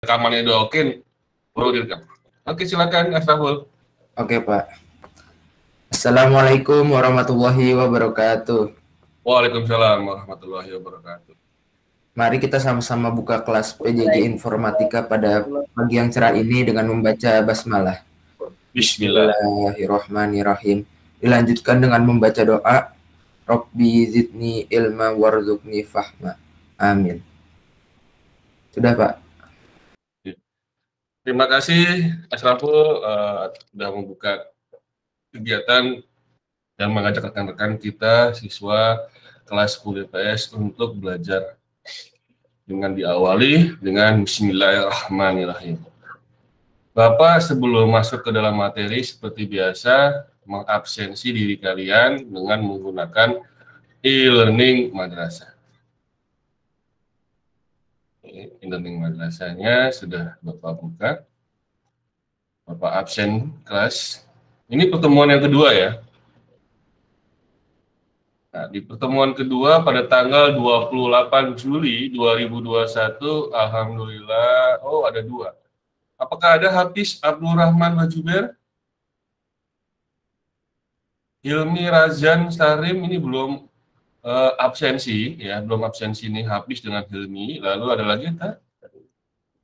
rekamannya udah oke, baru direkam. Oke, silakan Asraful. Oke, Pak. Assalamualaikum warahmatullahi wabarakatuh. Waalaikumsalam warahmatullahi wabarakatuh. Mari kita sama-sama buka kelas PJJ Informatika pada pagi yang cerah ini dengan membaca basmalah. Bismillahirrahmanirrahim. Dilanjutkan dengan membaca doa. Rabbi zidni ilma warzuqni fahma. Amin. Sudah, Pak. Terima kasih Asraful sudah membuka kegiatan dan mengajak rekan-rekan kita siswa kelas 10 IPS untuk belajar dengan diawali dengan Bismillahirrahmanirrahim. Bapak sebelum masuk ke dalam materi seperti biasa mengabsensi diri kalian dengan menggunakan e-learning madrasah. E-learning madrasahnya sudah Bapak buka. Bapak absen kelas. Ini pertemuan yang kedua ya. Nah, di pertemuan kedua pada tanggal 28 Juli 2021, alhamdulillah, ada dua. Apakah ada Hafiz Abdul Rahman Bajuber? Hilmi Razan Sarim ini belum absensi ya, belum absensi ini Hafiz dengan Hilmi. Lalu ada lagi tak?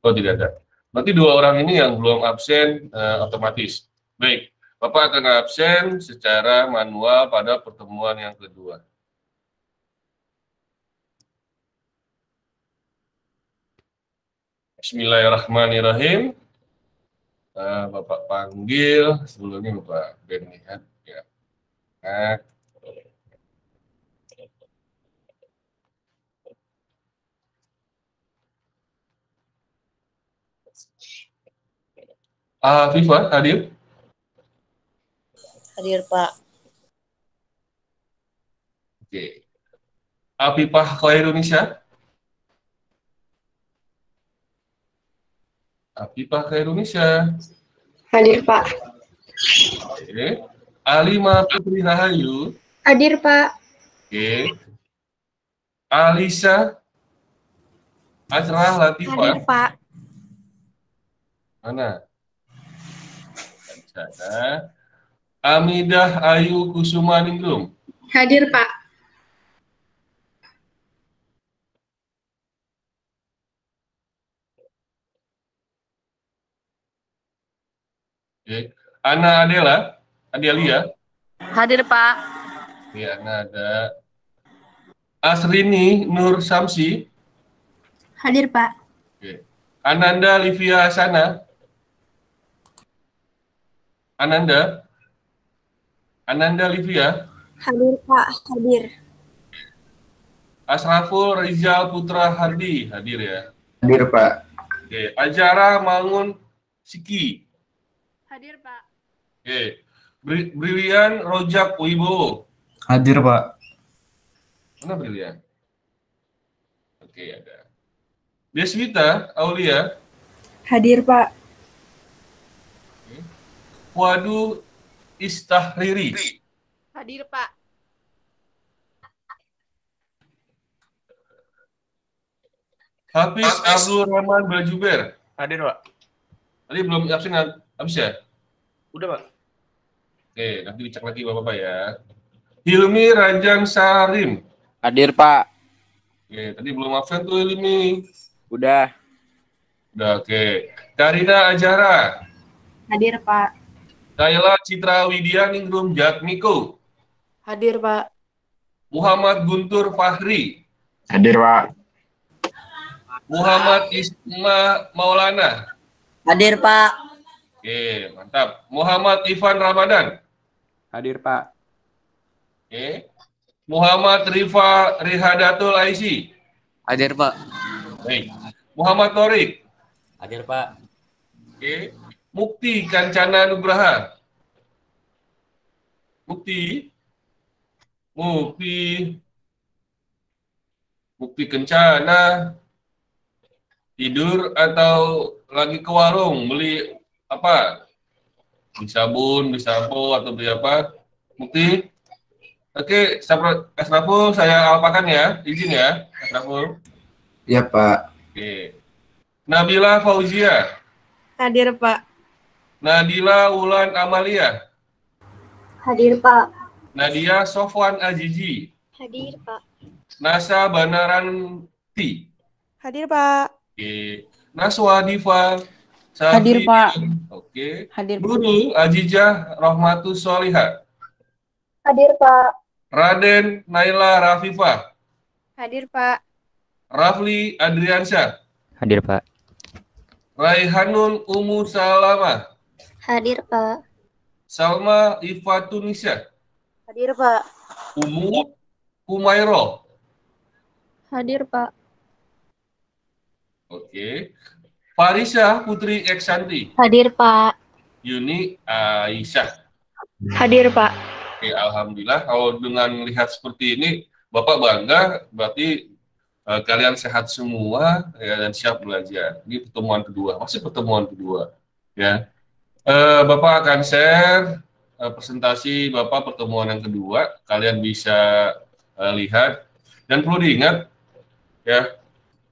Oh, tidak ada. Berarti dua orang ini yang belum absen otomatis. Baik. Bapak akan absen secara manual pada pertemuan yang kedua. Bismillahirrahmanirrahim. Bapak panggil, sebelumnya Bapak Ben lihat ya. Afifah hadir? Hadir, Pak. Oke. Afifah Khairunisa? Afifah Khairunisa? Hadir, Pak. Oke. Alima Putri Rahayu? Hadir, Pak. Oke. Alisa Asrah Latifah? Hadir, Pak. Mana? Sana. Amidah Ayu Kusuma Ningrum? Hadir, Pak. Oke. Ana Adela? Adelia? Hadir, Pak. Oke, Ana ada. Asrini Nur Samsi? Hadir, Pak. Oke. Ananda Livia Hasana? Ananda Livia? Hadir, Pak. Hadir. Asraful Rizal Putra Hardi, hadir ya? Hadir, Pak. Oke. Ajara Mangun Siki? Hadir, Pak. Oke. Brilian Rojak Wibowo? Hadir, Pak. Mana Brilian? Oke, ada. Deswita Aulia? Hadir, Pak. Oke. Wadu Istahriri? Hadir, Pak. Hafiz Abdul Rahman Bajuber? Hadir, Pak. Tadi belum absen, habis ya? Udah, Pak. Oke, nanti dicek lagi Bapak ya. Hilmi Rajang Sarim? Hadir, Pak. Oke, tadi belum absen tuh Hilmi. Udah. Udah, oke. Karina Ajara? Hadir, Pak. Kayla Citra Widya Ningrum Jatmiko? Hadir, Pak. Muhammad Guntur Fahri? Hadir, Pak. Muhammad Isma Maulana? Hadir, Pak. Oke, mantap. Muhammad Ivan Ramadan? Hadir, Pak. Oke. Muhammad Rifa Rihadatul Aisi? Hadir, Pak. Baik. Muhammad Torik? Hadir, Pak. Oke. Mukti Kancana Nugraha? Mukti Kencana tidur atau lagi ke warung beli apa? Beli sabun, beli sampo atau beli apa? Mukti? Oke, Asraful saya alpakan ya, izin ya, Asraful. Ya, Pak. Oke. Nabila Fauzia. Hadir, Pak. Nadila Wulan Amalia. Hadir, Pak. Nadia Sofwan Azizi. Hadir, Pak. Nasa Banaranti. Hadir, Pak. Oke. Naswa Diva. Hadir, Pak. Oke. Hadir. Nurul Ajijah Rahmatus Solihah. Hadir, Pak. Raden Naila Rafifah. Hadir, Pak. Rafli Adriansyah. Hadir, Pak. Raihanun Umu Salama. Hadir, Pak. Salma Ifatunisya. Hadir, Pak. Umu Kumairo. Hadir, Pak. Oke. Farisha Putri Eksanti. Hadir, Pak. Yuni Aisyah. Hadir, Pak. Oke, alhamdulillah. Kalau dengan lihat seperti ini, Bapak bangga. Berarti kalian sehat semua ya, dan siap belajar. Ini pertemuan kedua, masih pertemuan kedua. Ya, Bapak akan share presentasi Bapak pertemuan yang kedua. Kalian bisa lihat dan perlu diingat ya.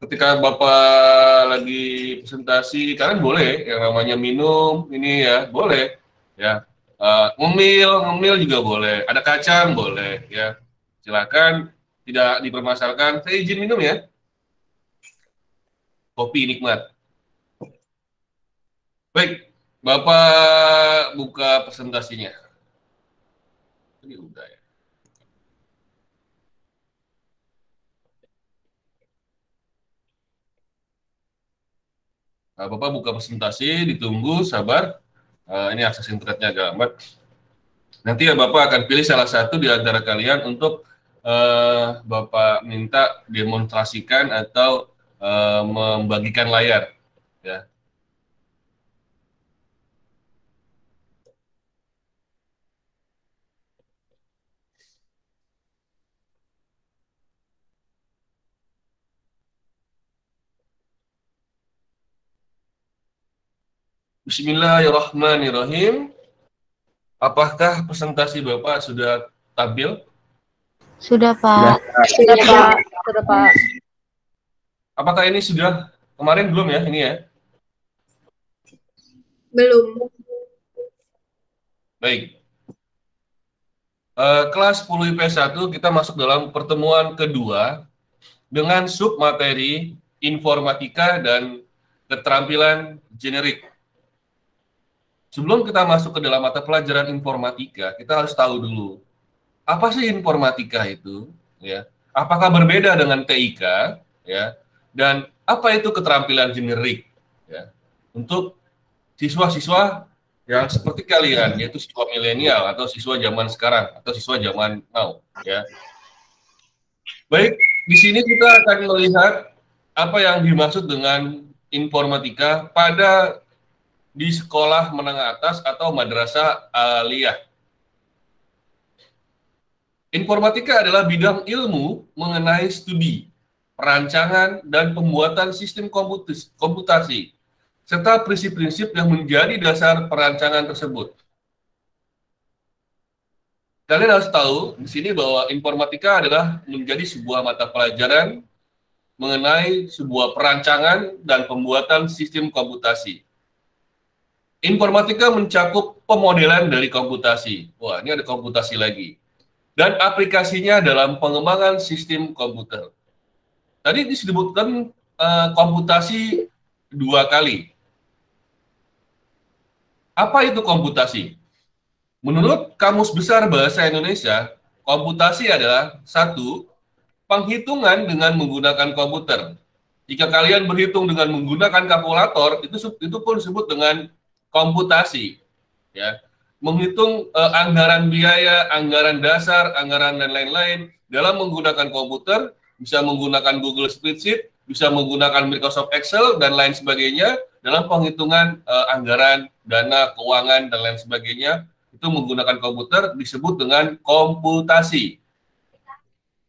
Ketika Bapak lagi presentasi, kalian boleh yang namanya minum ini ya, boleh ya. Ngemil juga boleh. Ada kacang boleh ya. Silakan, tidak dipermasalahkan. Saya izin minum ya. Kopi nikmat. Baik, Bapak buka presentasinya. Ini udah ya. Nah, Bapak buka presentasi, ditunggu, sabar. Ini akses internetnya agak lambat. Nanti ya Bapak akan pilih salah satu di antara kalian untuk Bapak minta demonstrasikan atau membagikan layar. Ya. Bismillahirrahmanirrahim. Apakah presentasi Bapak sudah tampil? Sudah, Pak. Sudah, Pak. Sudah, Pak. Apakah ini sudah kemarin belum ya ini ya? Belum. Baik. Kelas 10 IPS 1 kita masuk dalam pertemuan kedua dengan submateri informatika dan keterampilan generik. Sebelum kita masuk ke dalam mata pelajaran informatika, kita harus tahu dulu apa sih informatika itu, ya? Apakah berbeda dengan TIK, ya? Dan apa itu keterampilan generik, ya? Untuk siswa-siswa yang seperti kalian, yaitu siswa milenial atau siswa zaman sekarang atau siswa zaman now, ya. Baik, di sini kita akan melihat apa yang dimaksud dengan informatika pada di sekolah menengah atas atau madrasah aliyah. Informatika adalah bidang ilmu mengenai studi, perancangan, dan pembuatan sistem komputasi, serta prinsip-prinsip yang menjadi dasar perancangan tersebut. Kalian harus tahu di sini bahwa informatika adalah menjadi sebuah mata pelajaran mengenai sebuah perancangan dan pembuatan sistem komputasi. Informatika mencakup pemodelan dari komputasi. Wah, ini ada komputasi lagi. Dan aplikasinya dalam pengembangan sistem komputer. Tadi disebutkan komputasi 2 kali. Apa itu komputasi? Menurut Kamus Besar Bahasa Indonesia, komputasi adalah 1. Penghitungan dengan menggunakan komputer. Jika kalian berhitung dengan menggunakan kalkulator, itu pun disebut dengan komputasi, ya, menghitung anggaran biaya, anggaran dasar, anggaran dan lain-lain dalam menggunakan komputer, bisa menggunakan Google Spreadsheet, bisa menggunakan Microsoft Excel dan lain sebagainya dalam penghitungan anggaran, dana, keuangan dan lain sebagainya, itu menggunakan komputer disebut dengan komputasi.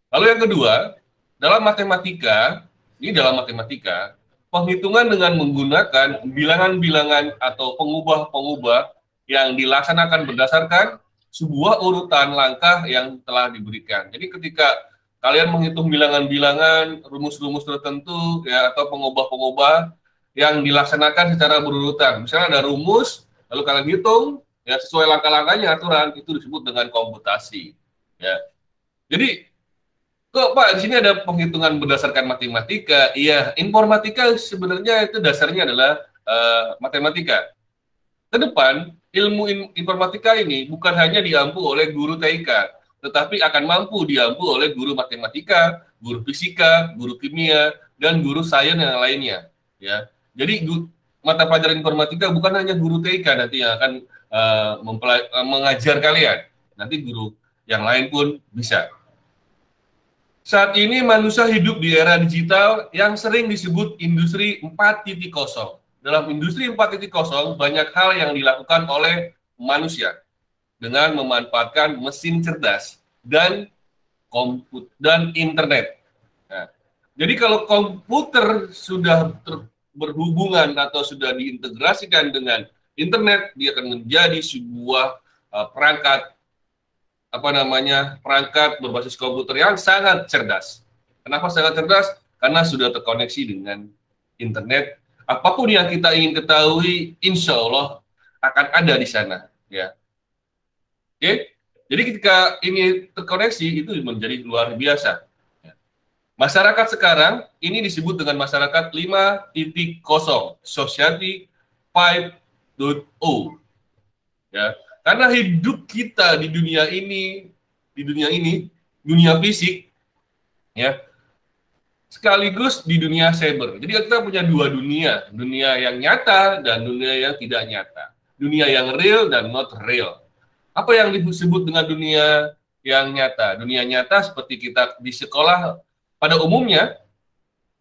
Lalu yang kedua, dalam matematika, penghitungan dengan menggunakan bilangan-bilangan atau pengubah-pengubah yang dilaksanakan berdasarkan sebuah urutan langkah yang telah diberikan. Jadi ketika kalian menghitung bilangan-bilangan, rumus-rumus tertentu, ya, atau pengubah-pengubah, yang dilaksanakan secara berurutan. Misalnya ada rumus, lalu kalian hitung, ya sesuai langkah-langkahnya aturan, itu disebut dengan komputasi. Ya. Jadi, kok Pak, di sini ada penghitungan berdasarkan matematika? Iya, informatika sebenarnya itu dasarnya adalah matematika. Ke depan, ilmu informatika ini bukan hanya diampu oleh guru TIK, tetapi akan mampu diampu oleh guru matematika, guru fisika, guru kimia, dan guru sains yang lainnya. Ya, jadi mata pelajaran informatika bukan hanya guru TIK nanti yang akan mengajar kalian. Nanti guru yang lain pun bisa. Saat ini manusia hidup di era digital yang sering disebut industri 4.0. Dalam industri 4.0 banyak hal yang dilakukan oleh manusia dengan memanfaatkan mesin cerdas dan internet. Nah, jadi kalau komputer sudah berhubungan atau sudah diintegrasikan dengan internet, dia akan menjadi sebuah perangkat berbasis komputer yang sangat cerdas. Kenapa sangat cerdas? Karena sudah terkoneksi dengan internet. Apapun yang kita ingin ketahui, insya Allah akan ada di sana. Ya. Oke? Jadi ketika ini terkoneksi, itu menjadi luar biasa. Ya. Masyarakat sekarang, ini disebut dengan masyarakat 5.0, Society 5.0. Ya. Karena hidup kita di dunia ini, dunia fisik, ya, sekaligus di dunia cyber. Jadi kita punya dua dunia yang nyata dan dunia yang tidak nyata. Dunia yang real dan not real. Apa yang disebut dengan dunia yang nyata? Dunia nyata seperti kita di sekolah pada umumnya,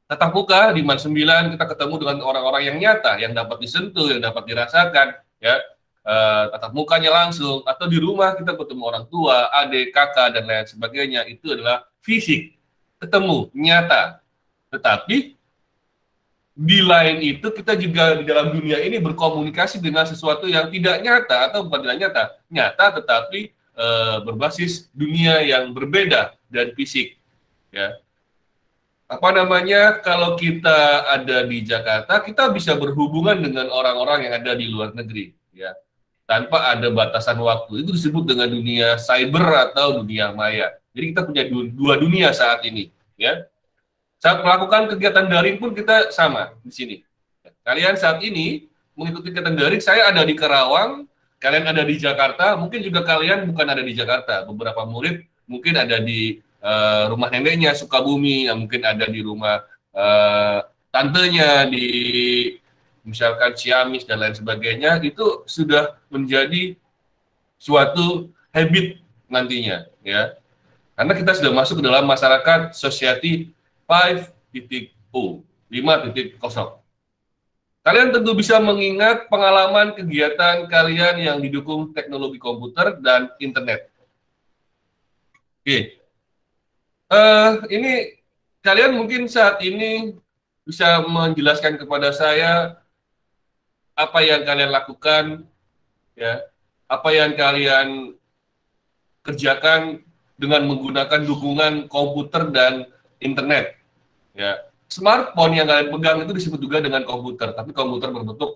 tatap muka di MAN 9 kita ketemu dengan orang-orang yang nyata, yang dapat disentuh, yang dapat dirasakan, ya, tatap mukanya langsung, atau di rumah kita ketemu orang tua, adik, kakak, dan lain sebagainya. Itu adalah fisik, ketemu, nyata. Tetapi di lain itu kita juga di dalam dunia ini berkomunikasi dengan sesuatu yang tidak nyata atau bukan tidak nyata tetapi berbasis dunia yang berbeda dan fisik. Ya. Kalau kita ada di Jakarta, kita bisa berhubungan dengan orang-orang yang ada di luar negeri, ya, tanpa ada batasan waktu. Itu disebut dengan dunia cyber atau dunia maya. Jadi kita punya dua dunia saat ini, ya. Saat melakukan kegiatan daring pun kita sama di sini. Kalian saat ini mengikuti kegiatan daring, saya ada di Karawang, kalian ada di Jakarta, mungkin juga kalian bukan ada di Jakarta. Beberapa murid mungkin ada di rumah neneknya Sukabumi, mungkin ada di rumah tantenya di misalkan Ciamis dan lain sebagainya. Itu sudah menjadi suatu habit nantinya, ya. Karena kita sudah masuk ke dalam masyarakat society 5.0. Kalian tentu bisa mengingat pengalaman kegiatan kalian yang didukung teknologi komputer dan internet. Oke. Ini kalian mungkin saat ini bisa menjelaskan kepada saya apa yang kalian lakukan, ya, apa yang kalian kerjakan dengan menggunakan dukungan komputer dan internet. Ya, smartphone yang kalian pegang itu disebut juga dengan komputer, tapi komputer berbentuk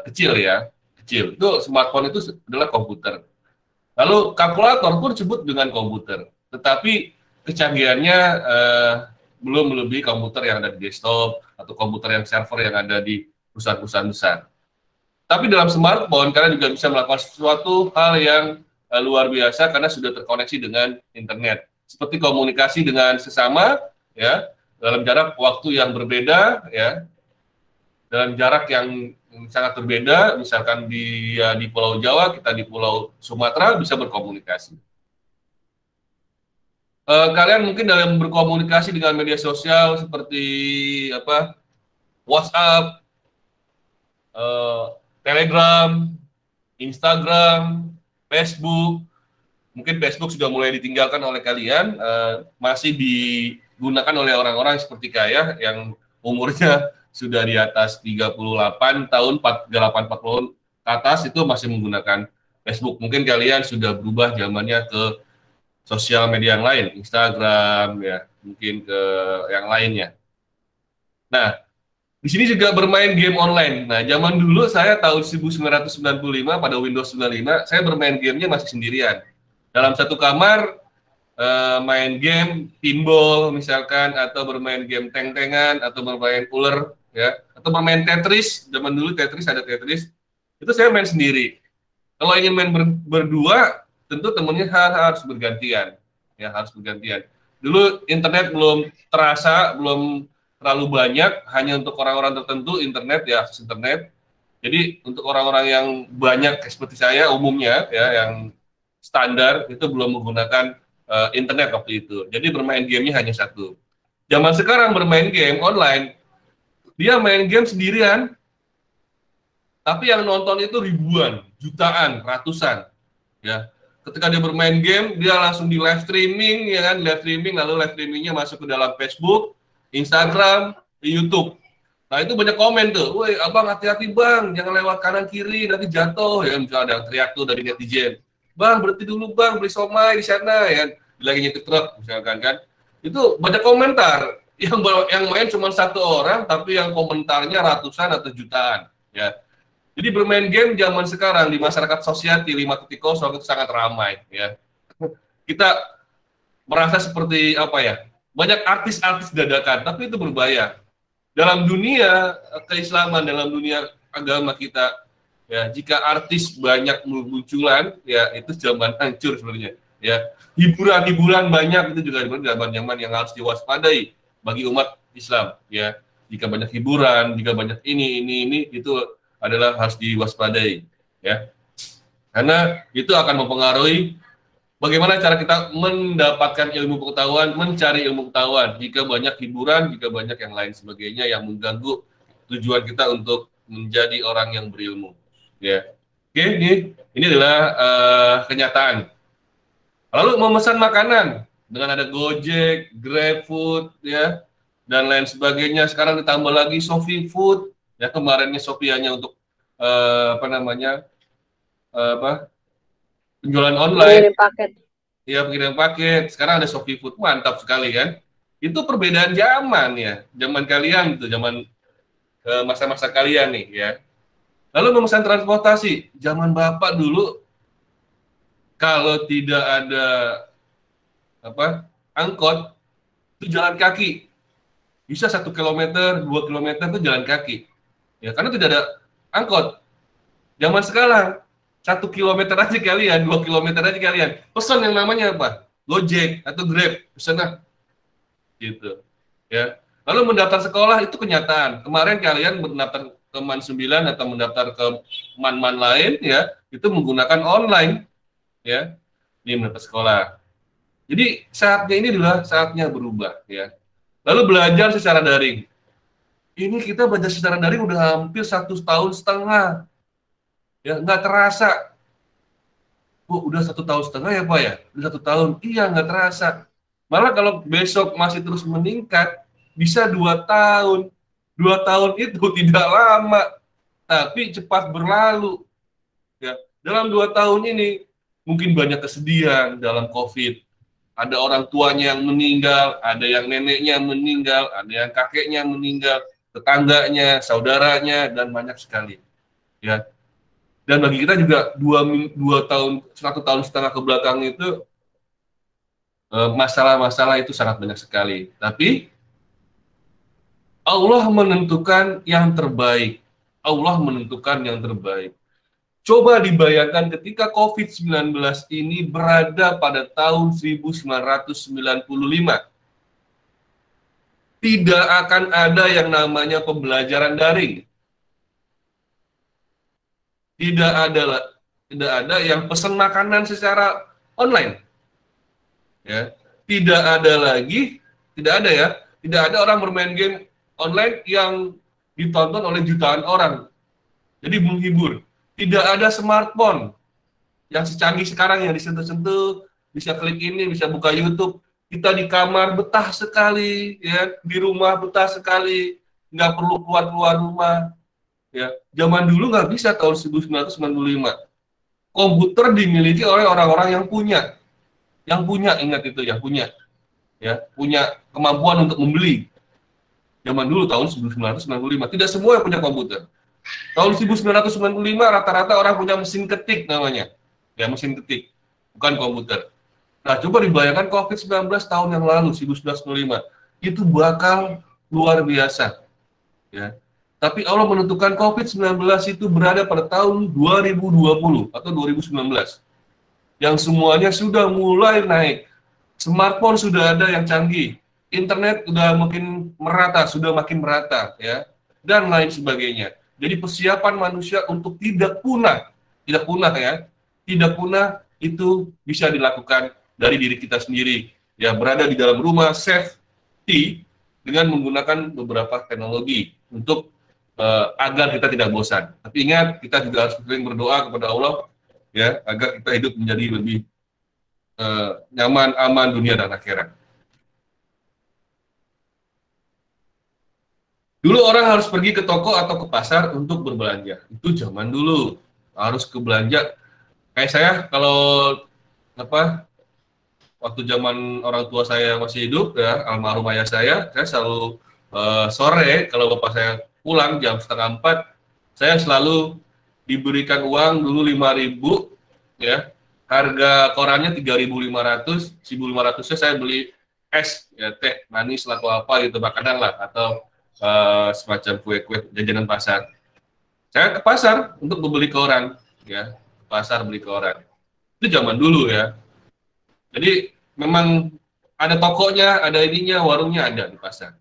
kecil, ya, kecil. Itu smartphone itu adalah komputer. Lalu kalkulator pun disebut dengan komputer, tetapi kecanggihannya belum melebihi komputer yang ada di desktop atau komputer yang server yang ada di perusahaan-perusahaan besar. Tapi dalam smartphone kalian juga bisa melakukan sesuatu hal yang luar biasa karena sudah terkoneksi dengan internet, seperti komunikasi dengan sesama, ya, dalam jarak waktu yang berbeda, ya, dalam jarak yang sangat berbeda. Misalkan dia di Pulau Jawa, kita di Pulau Sumatera, bisa berkomunikasi. Kalian mungkin dalam berkomunikasi dengan media sosial seperti WhatsApp, Telegram, Instagram, Facebook. Mungkin Facebook sudah mulai ditinggalkan oleh kalian, masih digunakan oleh orang-orang seperti saya yang umurnya sudah di atas 38 tahun, 40 ke atas, itu masih menggunakan Facebook. Mungkin kalian sudah berubah zamannya ke sosial media yang lain, Instagram, ya, mungkin ke yang lainnya. Nah, Di sini juga bermain game online. Nah, zaman dulu saya tahun 1995 pada Windows 95, saya bermain gamenya masih sendirian. Dalam satu kamar, main game pinball misalkan, atau bermain game tank-tankan, atau bermain ular, ya, atau bermain Tetris. Zaman dulu Tetris ada Tetris. Itu saya main sendiri. Kalau ingin main berdua, tentu temennya harus bergantian, ya harus bergantian. Dulu internet belum terasa, belum terlalu banyak, hanya untuk orang-orang tertentu internet, ya akses internet. Jadi untuk orang-orang yang banyak seperti saya umumnya, ya yang standar itu belum menggunakan internet waktu itu. Jadi bermain gamenya hanya satu. Zaman sekarang bermain game online, dia main game sendirian, tapi yang nonton itu ribuan, jutaan, ratusan. Ya, ketika dia bermain game, dia langsung di live streaming, ya kan, live streaming, lalu live streamingnya masuk ke dalam Facebook, Instagram, YouTube. Nah itu banyak komen tuh, woi abang hati-hati bang, jangan lewat kanan kiri nanti jatuh, ya misalnya ada yang teriak tuh dari netizen, bang berhenti dulu bang, beli somai di sana, ya lagi nyetir truk misalkan kan, itu banyak komentar, yang main cuma satu orang, tapi yang komentarnya ratusan atau jutaan, ya. Jadi bermain game zaman sekarang di masyarakat Society 5.0 itu sangat ramai, ya. Kita merasa seperti apa ya? Banyak artis-artis dadakan, tapi itu berbahaya. Dalam dunia keislaman, dalam dunia agama kita, ya jika artis banyak munculan, ya itu zaman hancur sebenarnya. Ya, hiburan-hiburan banyak itu juga zaman-zaman yang harus diwaspadai bagi umat Islam. Ya, jika banyak hiburan, jika banyak ini itu adalah harus diwaspadai. Ya, karena itu akan mempengaruhi bagaimana cara kita mendapatkan ilmu pengetahuan, mencari ilmu pengetahuan, jika banyak hiburan, jika banyak yang lain sebagainya yang mengganggu tujuan kita untuk menjadi orang yang berilmu. Ya, oke, ini adalah kenyataan. Lalu memesan makanan dengan ada Gojek, GrabFood, ya, dan lain sebagainya. Sekarang ditambah lagi Shopee Food, ya kemarinnya Shopee hanya untuk penjualan online. Iya, pengiriman paket. Sekarang ada Shopee Food, mantap sekali kan? Itu perbedaan zaman ya, zaman kalian itu, zaman masa-masa kalian nih ya. Lalu memesan transportasi, zaman Bapak dulu kalau tidak ada angkot itu jalan kaki. Bisa 1 kilometer, 2 kilometer itu jalan kaki. Ya, karena tidak ada angkot. Zaman sekarang 1 kilometer aja kalian, 2 kilometer aja kalian pesan yang namanya apa? Gojek atau Grab, pesan gitu. Ya. Lalu mendaftar sekolah itu kenyataan. Kemarin kalian mendaftar ke MAN 9 atau mendaftar ke MAN-MAN lain ya, itu menggunakan online ya, di mendaftar sekolah. Jadi saatnya ini adalah saatnya berubah ya. Lalu belajar secara daring. Ini kita belajar secara daring udah hampir 1,5 tahun. Ya, nggak terasa. Udah 1,5 tahun ya Pak ya? Udah 1 tahun. Iya, nggak terasa. Malah kalau besok masih terus meningkat, bisa 2 tahun. 2 tahun itu tidak lama, tapi cepat berlalu. Ya, dalam 2 tahun ini, mungkin banyak kesedihan dalam COVID. Ada orang tuanya yang meninggal, ada yang neneknya meninggal, ada yang kakeknya meninggal, tetangganya, saudaranya, dan banyak sekali. Ya. Dan bagi kita juga 2 tahun, 1,5 tahun ke belakang itu masalah-masalah itu sangat banyak sekali. Tapi Allah menentukan yang terbaik. Allah menentukan yang terbaik. Coba dibayangkan ketika COVID-19 ini berada pada tahun 1995. Tidak akan ada yang namanya pembelajaran daring. Tidak ada yang pesan makanan secara online. Ya, tidak ada orang bermain game online yang ditonton oleh jutaan orang. Jadi menghibur. Tidak ada smartphone yang secanggih sekarang yang disentuh-sentuh, bisa klik ini, bisa buka YouTube. Kita di kamar betah sekali, ya, di rumah betah sekali, nggak perlu keluar rumah. Ya, zaman dulu nggak bisa tahun 1995. Komputer dimiliki oleh orang-orang yang punya. Ingat itu, yang punya. Ya, punya kemampuan untuk membeli. Zaman dulu tahun 1995 tidak semua yang punya komputer. Tahun 1995 rata-rata orang punya mesin ketik namanya. Ya, mesin ketik, bukan komputer. Nah, coba dibayangkan COVID-19 tahun yang lalu 1995 itu bakal luar biasa. Ya. Tapi Allah menentukan COVID-19 itu berada pada tahun 2020 atau 2019. Yang semuanya sudah mulai naik. Smartphone sudah ada yang canggih. Internet sudah makin merata ya. Dan lain sebagainya. Jadi persiapan manusia untuk tidak punah ya. Tidak punah itu bisa dilakukan dari diri kita sendiri. Ya, berada di dalam rumah safety dengan menggunakan beberapa teknologi untuk agar kita tidak bosan. Tapi ingat, kita juga harus sering berdoa kepada Allah ya, agar kita hidup menjadi lebih nyaman, aman dunia dan akhirat. Dulu orang harus pergi ke toko atau ke pasar untuk berbelanja. Itu zaman dulu. Harus ke belanja. Kayak saya kalau waktu zaman orang tua saya masih hidup ya, almarhum ayah saya selalu sore kalau bapak saya pulang jam 3:30, saya selalu diberikan uang dulu 5.000 ya. Harga korannya 3.500, 1.500-nya saya beli es ya, teh manis atau apa gitu, makanan lah, atau semacam kue-kue jajanan pasar. Saya ke pasar untuk membeli koran ya, ke pasar beli koran. Itu zaman dulu ya. Jadi memang ada tokonya, ada ininya, warungnya ada di pasar.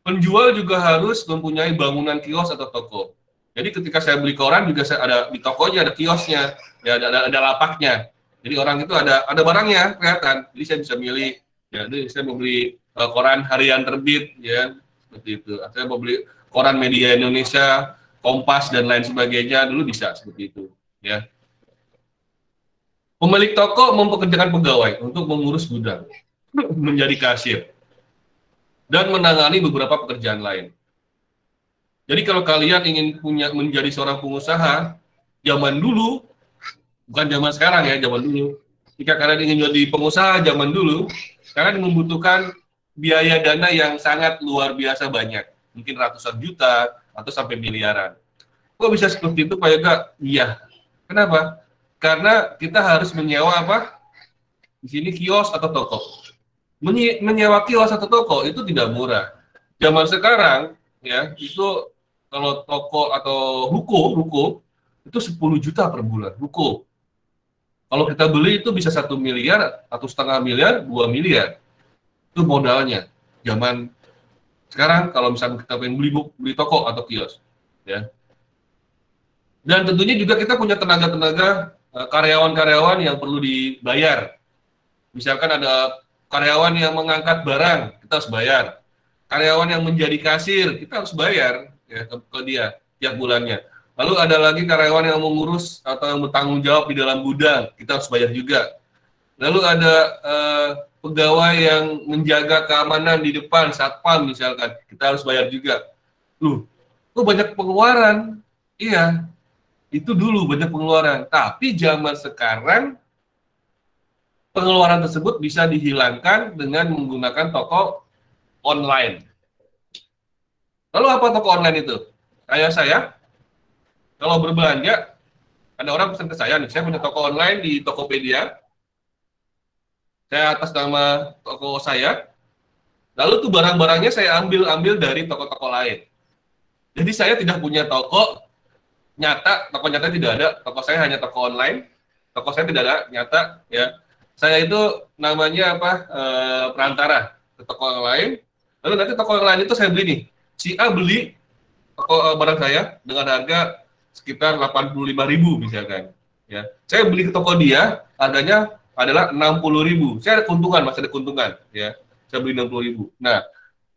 Penjual juga harus mempunyai bangunan kios atau toko. Jadi ketika saya beli koran juga saya ada di tokonya, ada kiosnya, ya ada lapaknya. Jadi orang itu ada barangnya kelihatan. Jadi saya bisa milih. Ya, jadi saya mau beli koran harian terbit, ya seperti itu. Saya mau beli koran media Indonesia, Kompas dan lain sebagainya, dulu bisa seperti itu. Ya. Pemilik toko mempekerjakan pegawai untuk mengurus gudang, menjadi kasir, dan menangani beberapa pekerjaan lain. Jadi kalau kalian ingin menjadi seorang pengusaha, zaman dulu, bukan zaman sekarang ya, zaman dulu. Jika kalian ingin menjadi pengusaha zaman dulu, kalian membutuhkan biaya dana yang sangat luar biasa banyak. Mungkin ratusan juta atau sampai miliaran. Kok bisa seperti itu Pak Yoga? Iya. Kenapa? Karena kita harus menyewa apa? Di sini kios atau toko. Menyewa kios atau toko itu tidak murah. Zaman sekarang ya, itu kalau toko atau ruko itu 10 juta per bulan, ruko. Kalau kita beli itu bisa 1 miliar, 1,5 miliar, 2 miliar. Itu modalnya. Zaman sekarang kalau misalnya kita pengen beli toko atau kios, ya. Dan tentunya juga kita punya tenaga-tenaga, karyawan-karyawan yang perlu dibayar. Misalkan ada karyawan yang mengangkat barang, kita harus bayar. Karyawan yang menjadi kasir, kita harus bayar ya ke dia tiap bulannya. Lalu ada lagi karyawan yang mengurus atau yang bertanggung jawab di dalam gudang, kita harus bayar juga. Lalu ada pegawai yang menjaga keamanan di depan, satpam misalkan, kita harus bayar juga. Kok banyak pengeluaran? Iya, itu dulu banyak pengeluaran. Tapi zaman sekarang pengeluaran tersebut bisa dihilangkan dengan menggunakan toko online. Lalu apa toko online itu? Kayak saya, kalau berbelanja, ada orang pesan ke saya nih, saya punya toko online di Tokopedia. Saya atas nama toko saya. Lalu tuh barang-barangnya saya ambil dari toko-toko lain. Jadi saya tidak punya toko nyata tidak ada. Toko saya hanya toko online. Toko saya tidak ada nyata, ya. Saya itu namanya perantara ke toko yang lain. Lalu nanti toko yang lain itu saya beli nih. Si A beli toko barang saya dengan harga sekitar 85.000 misalkan. Ya, saya beli ke toko dia harganya adalah 60.000. Saya ada keuntungan, masih ada keuntungan. Ya, saya beli 60.000. Nah,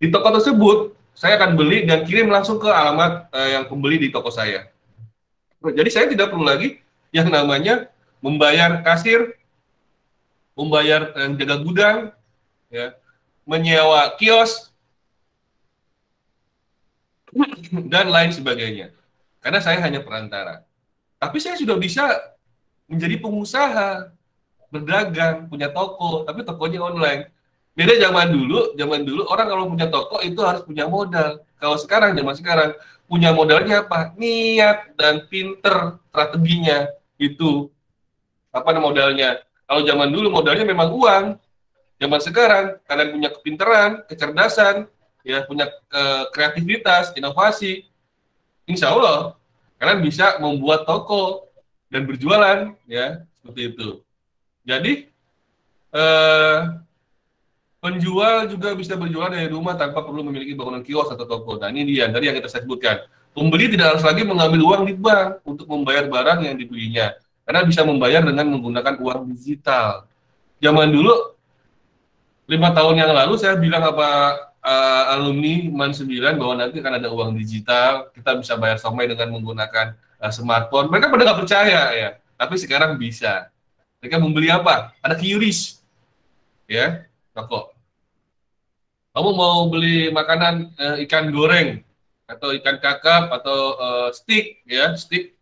di toko tersebut saya akan beli dan kirim langsung ke alamat yang pembeli di toko saya. Jadi saya tidak perlu lagi yang namanya membayar kasir, membayar yang jaga gudang, ya, menyewa kios, dan lain sebagainya. Karena saya hanya perantara. Tapi saya sudah bisa menjadi pengusaha, berdagang, punya toko, tapi tokonya online. Beda zaman dulu orang kalau punya toko itu harus punya modal. Kalau sekarang, zaman sekarang, punya modalnya apa? Niat dan pinter strateginya. Itu apa modalnya. Kalau zaman dulu modalnya memang uang. Zaman sekarang kalian punya kepinteran, kecerdasan, ya punya kreativitas, inovasi, insya Allah kalian bisa membuat toko dan berjualan, ya seperti itu. Jadi penjual juga bisa berjualan dari rumah tanpa perlu memiliki bangunan kios atau toko. Nah ini dia tadi yang kita sebutkan. Pembeli tidak harus lagi mengambil uang di bank untuk membayar barang yang dibelinya, karena bisa membayar dengan menggunakan uang digital. Zaman dulu 5 tahun yang lalu saya bilang alumni MAN 9 bahwa nanti akan ada uang digital, kita bisa bayar somai dengan menggunakan smartphone. Mereka pada nggak percaya ya, tapi sekarang bisa. Mereka membeli apa? Ada QRIS, ya, toko. Kamu mau beli makanan ikan goreng atau ikan kakap atau steak, ya, steak.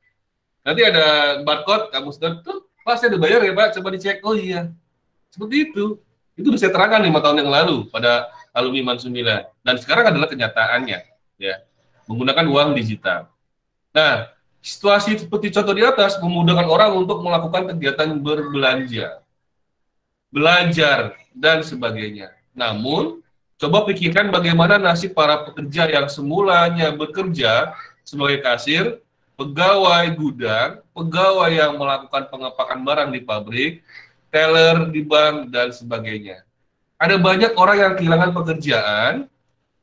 Nanti ada barcode, kamu sudah tuh, Pak saya udah bayar ya Pak, coba dicek. Oh iya, seperti itu. Itu bisa terangkan 5 tahun yang lalu pada alumni MAN 9. Dan sekarang adalah kenyataannya, ya, menggunakan uang digital. Nah, situasi seperti contoh di atas memudahkan orang untuk melakukan kegiatan berbelanja, belajar, dan sebagainya. Namun, coba pikirkan bagaimana nasib para pekerja yang semulanya bekerja sebagai kasir, pegawai gudang, pegawai yang melakukan pengepakan barang di pabrik, teller di bank, dan sebagainya. Ada banyak orang yang kehilangan pekerjaan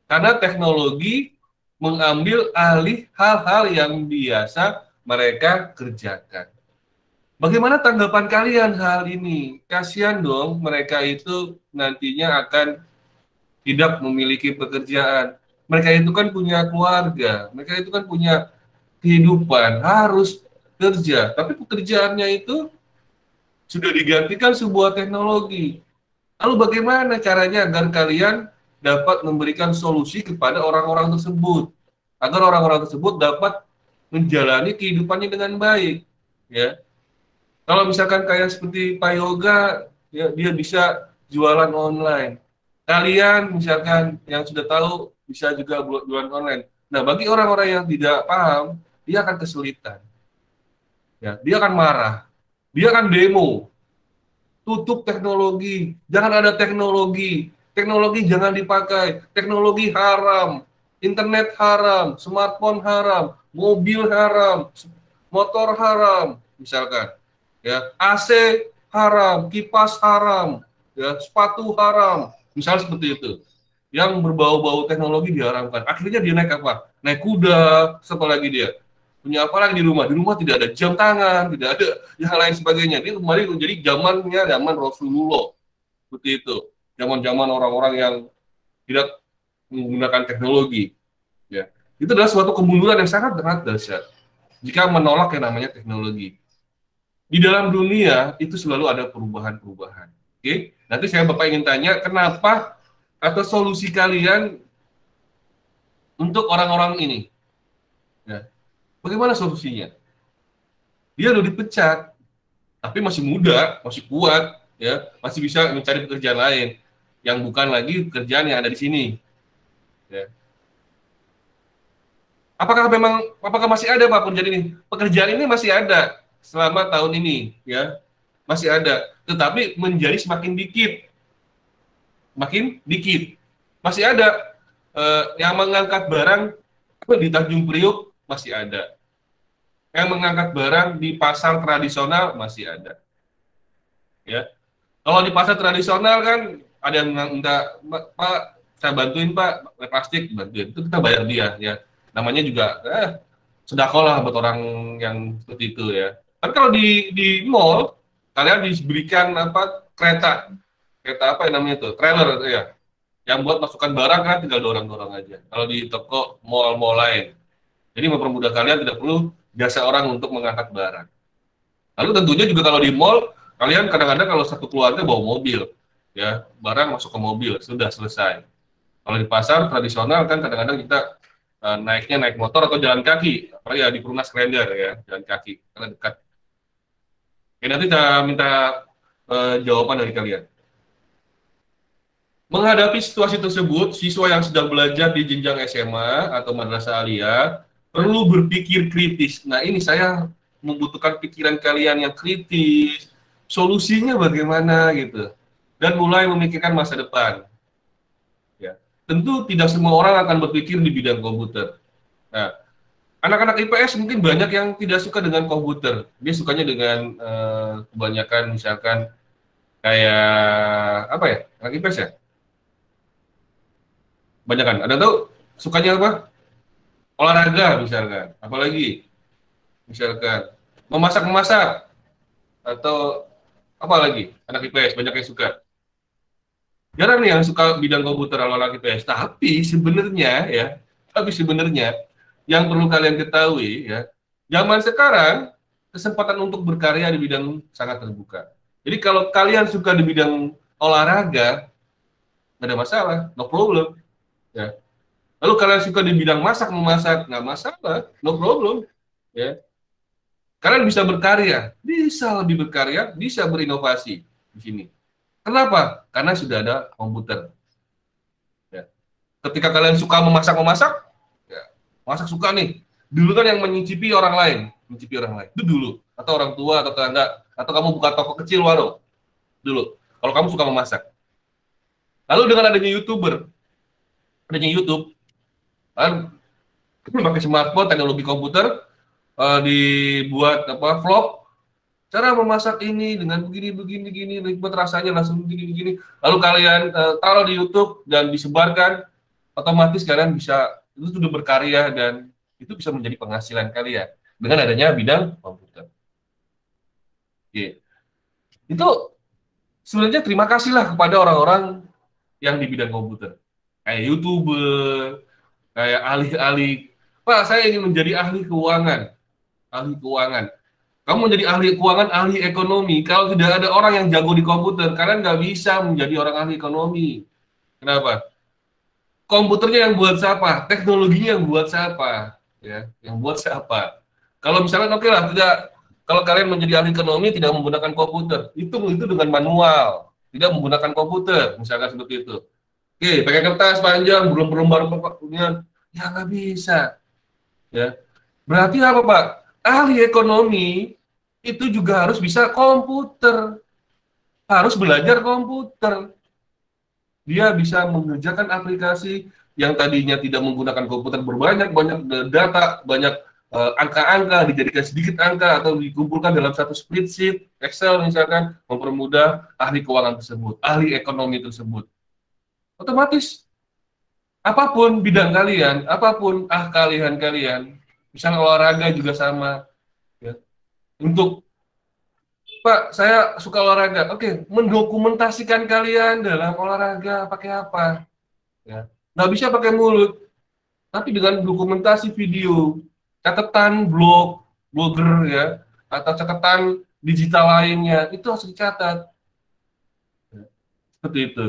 karena teknologi mengambil alih hal-hal yang biasa mereka kerjakan. Bagaimana tanggapan kalian hal ini? Kasihan dong, mereka itu nantinya akan tidak memiliki pekerjaan. Mereka itu kan punya keluarga, mereka itu kan punya kehidupan, harus kerja. Tapi pekerjaannya itu sudah digantikan sebuah teknologi. Lalu bagaimana caranya agar kalian dapat memberikan solusi kepada orang-orang tersebut, agar orang-orang tersebut dapat menjalani kehidupannya dengan baik, ya. Kalau misalkan kayak seperti Pak Yoga, ya, dia bisa jualan online. Kalian misalkan yang sudah tahu bisa juga jualan online. Nah, bagi orang-orang yang tidak paham, dia akan kesulitan. Ya, dia akan marah. Dia akan demo. Tutup teknologi, jangan ada teknologi. Teknologi jangan dipakai. Teknologi haram. Internet haram, smartphone haram, mobil haram, motor haram, misalkan. Ya, AC haram, kipas haram, ya, sepatu haram, misal seperti itu. Yang berbau-bau teknologi diharamkan. Akhirnya dia naik apa? Naik kuda, setelah lagi dia punya apa lagi di rumah? Di rumah tidak ada jam tangan, tidak ada yang lain sebagainya. Ini kembali menjadi zaman Rasulullah, seperti itu. Zaman-zaman orang-orang yang tidak menggunakan teknologi. Ya, itu adalah suatu kemunduran yang sangat dahsyat jika menolak yang namanya teknologi. Di dalam dunia itu selalu ada perubahan-perubahan. Oke, nanti Bapak ingin tanya kenapa atau solusi kalian untuk orang-orang ini. Ya. Bagaimana solusinya? Dia udah dipecat, tapi masih muda, masih kuat, ya, masih bisa mencari pekerjaan lain yang bukan lagi pekerjaan yang ada di sini. Ya. Apakah masih ada Pak pekerjaan ini? Pekerjaan ini masih ada selama tahun ini, ya, masih ada, tetapi menjadi semakin dikit, masih ada yang mengangkat barang di Tanjung Priok masih ada, yang mengangkat barang di pasar tradisional masih ada, ya. Kalau di pasar tradisional kan ada yang minta, Pak, saya bantuin Pak, plastik bantuin, itu kita bayar dia, ya. Namanya juga sedekah lah buat orang yang seperti itu, ya. Tapi kalau di mall kalian diberikan kereta apa yang namanya itu, trailer, ya, yang buat masukkan barang kan tinggal dorong-dorong aja. Kalau di toko mall-mall lain, jadi mempermudah kalian tidak perlu jasa orang untuk mengangkat barang. Lalu tentunya juga kalau di mall kalian kadang-kadang kalau satu keluarga bawa mobil, ya, barang masuk ke mobil sudah selesai. Kalau di pasar tradisional kan kadang-kadang kita naiknya naik motor atau jalan kaki, apalagi ya di Perumnas Klender, ya, jalan kaki karena dekat. Oke, nanti saya minta jawaban dari kalian. Menghadapi situasi tersebut, siswa yang sedang belajar di jenjang SMA atau madrasah aliyah perlu berpikir kritis. Nah, ini saya membutuhkan pikiran kalian yang kritis, solusinya bagaimana gitu, dan mulai memikirkan masa depan. Ya, tentu tidak semua orang akan berpikir di bidang komputer. Nah, anak-anak IPS mungkin banyak yang tidak suka dengan komputer. Dia sukanya dengan kebanyakan misalkan kayak apa ya? Anak IPS ya? Banyak kan? Ada tahu sukanya apa? Olahraga misalkan. Apalagi misalkan memasak-memasak atau apa lagi? Anak IPS banyak yang suka. Jarang nih yang suka bidang komputer kalau anak IPS. Tapi sebenarnya yang perlu kalian ketahui ya, zaman sekarang kesempatan untuk berkarya di bidang sangat terbuka. Jadi kalau kalian suka di bidang olahraga, nggak ada masalah, no problem. Ya. Lalu kalian suka di bidang memasak, nggak masalah, no problem. Ya. Kalian bisa berkarya, bisa lebih berkarya, bisa berinovasi di sini. Kenapa? Karena sudah ada komputer. Ya. Ketika kalian suka memasak, ya, masak suka nih. Dulu kan yang mencicipi orang lain, itu dulu. Atau orang tua, atau tetangga, atau kamu buka toko kecil warung, dulu. Kalau kamu suka memasak. Lalu dengan adanya YouTube, kan pakai smartphone, teknologi komputer, dibuat vlog, cara memasak ini dengan begini, nikmat rasanya langsung begini. Lalu kalian taruh di YouTube dan disebarkan, otomatis kalian bisa, itu sudah berkarya dan itu bisa menjadi penghasilan kalian dengan adanya bidang komputer. Oke. Itu sebenarnya terima kasihlah kepada orang-orang yang di bidang komputer. Kayak YouTuber, kayak ahli-ahli. Pak, saya ingin menjadi ahli keuangan. Kamu menjadi ahli keuangan, ahli ekonomi. Kalau tidak ada orang yang jago di komputer, kalian nggak bisa menjadi orang ahli ekonomi. Kenapa? Komputernya yang buat siapa? Teknologinya yang buat siapa? Ya, yang buat siapa? Kalau misalnya oke lah, kalau kalian menjadi ahli ekonomi tidak menggunakan komputer, itu dengan manual, tidak menggunakan komputer, misalkan seperti itu. Oke, pakai kertas panjang, belum berlembar ya nggak bisa. Ya, berarti apa Pak? Ahli ekonomi itu juga harus bisa komputer, harus belajar komputer. Dia bisa mengerjakan aplikasi yang tadinya tidak menggunakan komputer berbanyak data, banyak angka-angka, dijadikan sedikit angka atau dikumpulkan dalam satu spreadsheet, Excel misalkan, mempermudah ahli keuangan tersebut, ahli ekonomi tersebut. Otomatis, apapun bidang kalian, apapun keahlian kalian, misalnya olahraga juga sama. Ya. Untuk, Pak, saya suka olahraga. Oke, mendokumentasikan kalian dalam olahraga pakai apa? Ya. Nggak bisa pakai mulut, tapi dengan dokumentasi video, catatan blogger ya, atau catatan digital lainnya, itu harus dicatat. Ya. Seperti itu.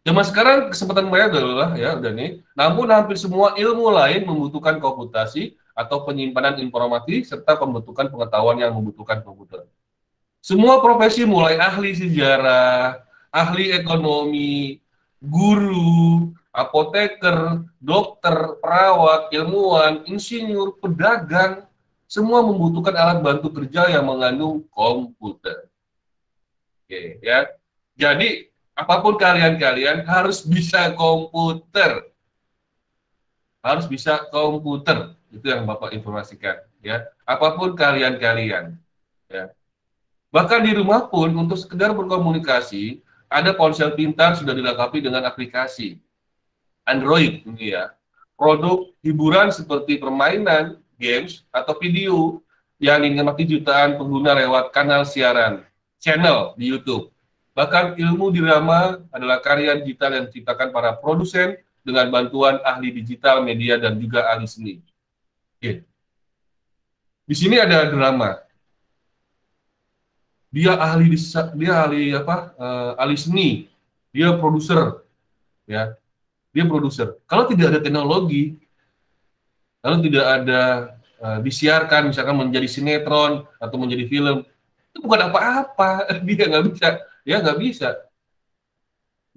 Zaman sekarang kesempatan banyak adalah ya udah nih. Namun hampir semua ilmu lain membutuhkan komputasi atau penyimpanan informasi serta pembentukan pengetahuan yang membutuhkan komputer. Semua profesi mulai ahli sejarah, ahli ekonomi, guru, apoteker, dokter, perawat, ilmuwan, insinyur, pedagang, semua membutuhkan alat bantu kerja yang mengandung komputer. Oke, ya. Jadi apapun kalian harus bisa komputer. Harus bisa komputer. Itu yang Bapak informasikan, ya. Apapun kalian, ya. Bahkan di rumah pun untuk sekedar berkomunikasi, ada ponsel pintar sudah dilengkapi dengan aplikasi Android ini ya. Produk hiburan seperti permainan, games atau video yang dinikmati jutaan pengguna lewat kanal siaran, channel di YouTube. Bahkan ilmu dirama adalah karya digital yang diciptakan para produsen dengan bantuan ahli digital, media, dan juga ahli seni. Oke. Di sini ada drama. Dia ahli seni, dia produser, ya. Dia produser. Kalau tidak ada teknologi, kalau tidak ada disiarkan, misalkan menjadi sinetron atau menjadi film, itu bukan apa-apa. Dia nggak bisa. Ya nggak bisa.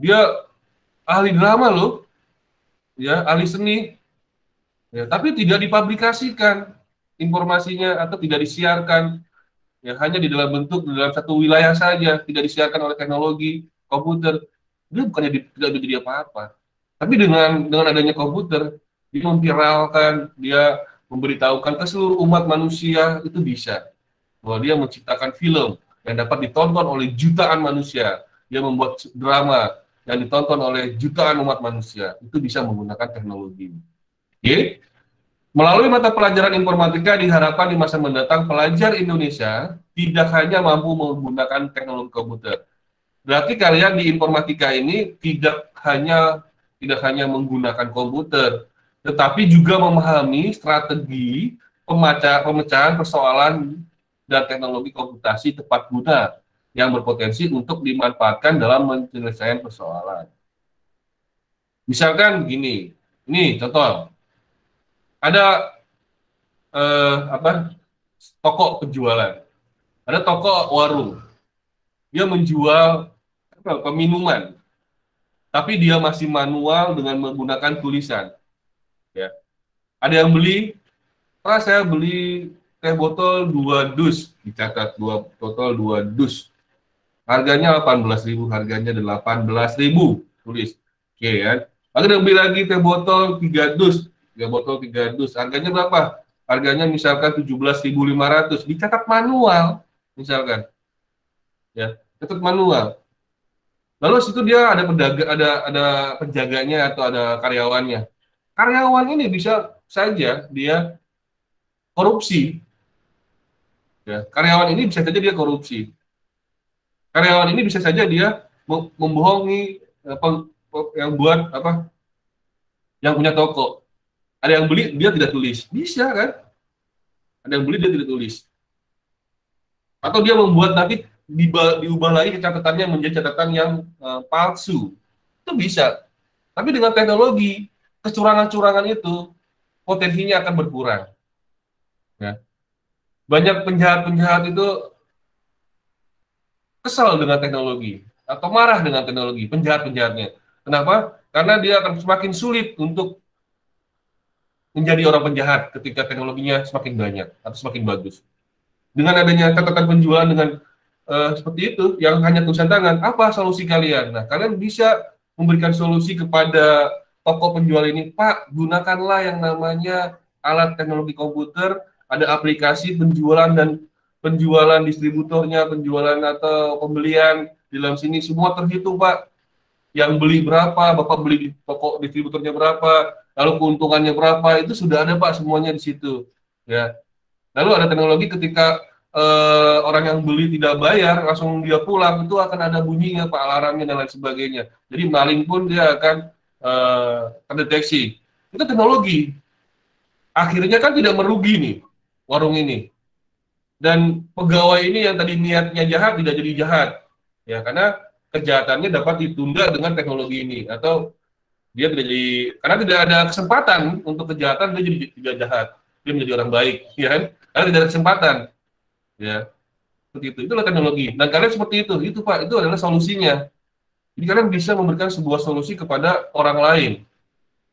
Dia ahli drama loh, ya, ahli seni, ya, tapi tidak dipublikasikan informasinya atau tidak disiarkan, ya, hanya di dalam bentuk di dalam satu wilayah saja, tidak disiarkan oleh teknologi komputer. Dia bukannya tidak menjadi apa-apa, tapi dengan adanya komputer, dia memviralkan, dia memberitahukan ke seluruh umat manusia, itu bisa bahwa dia menciptakan film yang dapat ditonton oleh jutaan manusia, dia membuat drama yang ditonton oleh jutaan umat manusia, itu bisa menggunakan teknologi. Oke? Melalui mata pelajaran informatika diharapkan di masa mendatang pelajar Indonesia tidak hanya mampu menggunakan teknologi komputer. Berarti kalian di informatika ini tidak hanya menggunakan komputer, tetapi juga memahami strategi pemecahan persoalan dan teknologi komputasi tepat guna yang berpotensi untuk dimanfaatkan dalam penyelesaian persoalan. Misalkan gini, ini contoh, ada toko penjualan, ada toko warung, dia menjual minuman, tapi dia masih manual dengan menggunakan tulisan. Ya, ada yang beli, saya beli teh botol 2 dus, dicatat 2 botol 2 dus. Harganya 18.000, harganya 18.000, tulis. Oke, ya. Lalu dia beli lagi teh botol 3 dus, 3 botol 3 dus. Harganya berapa? Harganya misalkan 17.500, dicatat manual misalkan. Ya, catat manual. Lalu situ dia ada penjaganya atau ada karyawannya. Karyawan ini bisa saja dia korupsi. Ya, karyawan ini bisa saja dia korupsi. Karyawan ini bisa saja dia membohongi yang buat yang punya toko. Ada yang beli dia tidak tulis, bisa kan? Ada yang beli dia tidak tulis. Atau dia membuat nanti diubah lagi catatannya menjadi catatan yang palsu. Itu bisa. Tapi dengan teknologi kecurangan-curangan itu potensinya akan berkurang. Ya. Banyak penjahat-penjahat itu kesal dengan teknologi atau marah dengan teknologi, penjahat-penjahatnya. Kenapa? Karena dia akan semakin sulit untuk menjadi orang penjahat ketika teknologinya semakin banyak atau semakin bagus. Dengan adanya catatan penjualan dengan seperti itu, yang hanya tulisan tangan, apa solusi kalian? Nah, kalian bisa memberikan solusi kepada toko penjual ini, Pak, gunakanlah yang namanya alat teknologi komputer, ada aplikasi penjualan dan penjualan distributornya, penjualan atau pembelian di dalam sini semua terhitung, Pak. Yang beli berapa, Bapak beli di toko distributornya berapa, lalu keuntungannya berapa, itu sudah ada, Pak, semuanya di situ. Ya. Lalu ada teknologi ketika orang yang beli tidak bayar, langsung dia pulang, itu akan ada bunyinya, Pak, alarmnya dan lain sebagainya. Jadi maling pun dia akan terdeteksi. Itu teknologi. Akhirnya kan tidak merugi nih warung ini. Dan pegawai ini yang tadi niatnya jahat tidak jadi jahat. Ya, karena kejahatannya dapat ditunda dengan teknologi ini, atau dia tidak jadi, karena tidak ada kesempatan untuk kejahatan, dia jadi tidak jahat, dia menjadi orang baik, ya kan? Karena tidak ada kesempatan, ya, seperti itu. Itulah teknologi. Dan kalian seperti itu Pak, itu adalah solusinya. Jadi kalian bisa memberikan sebuah solusi kepada orang lain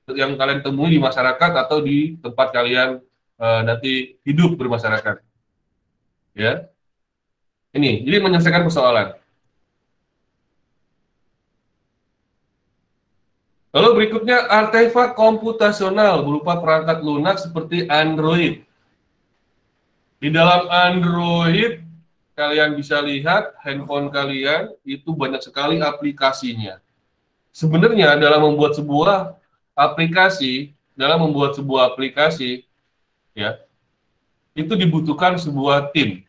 yang kalian temui di masyarakat atau di tempat kalian nanti hidup bermasyarakat, ya. Ini, jadi menyelesaikan persoalan. Lalu berikutnya artefak komputasional berupa perangkat lunak seperti Android. Di dalam Android, kalian bisa lihat handphone kalian itu banyak sekali aplikasinya. Sebenarnya dalam membuat sebuah aplikasi, ya, itu dibutuhkan sebuah tim.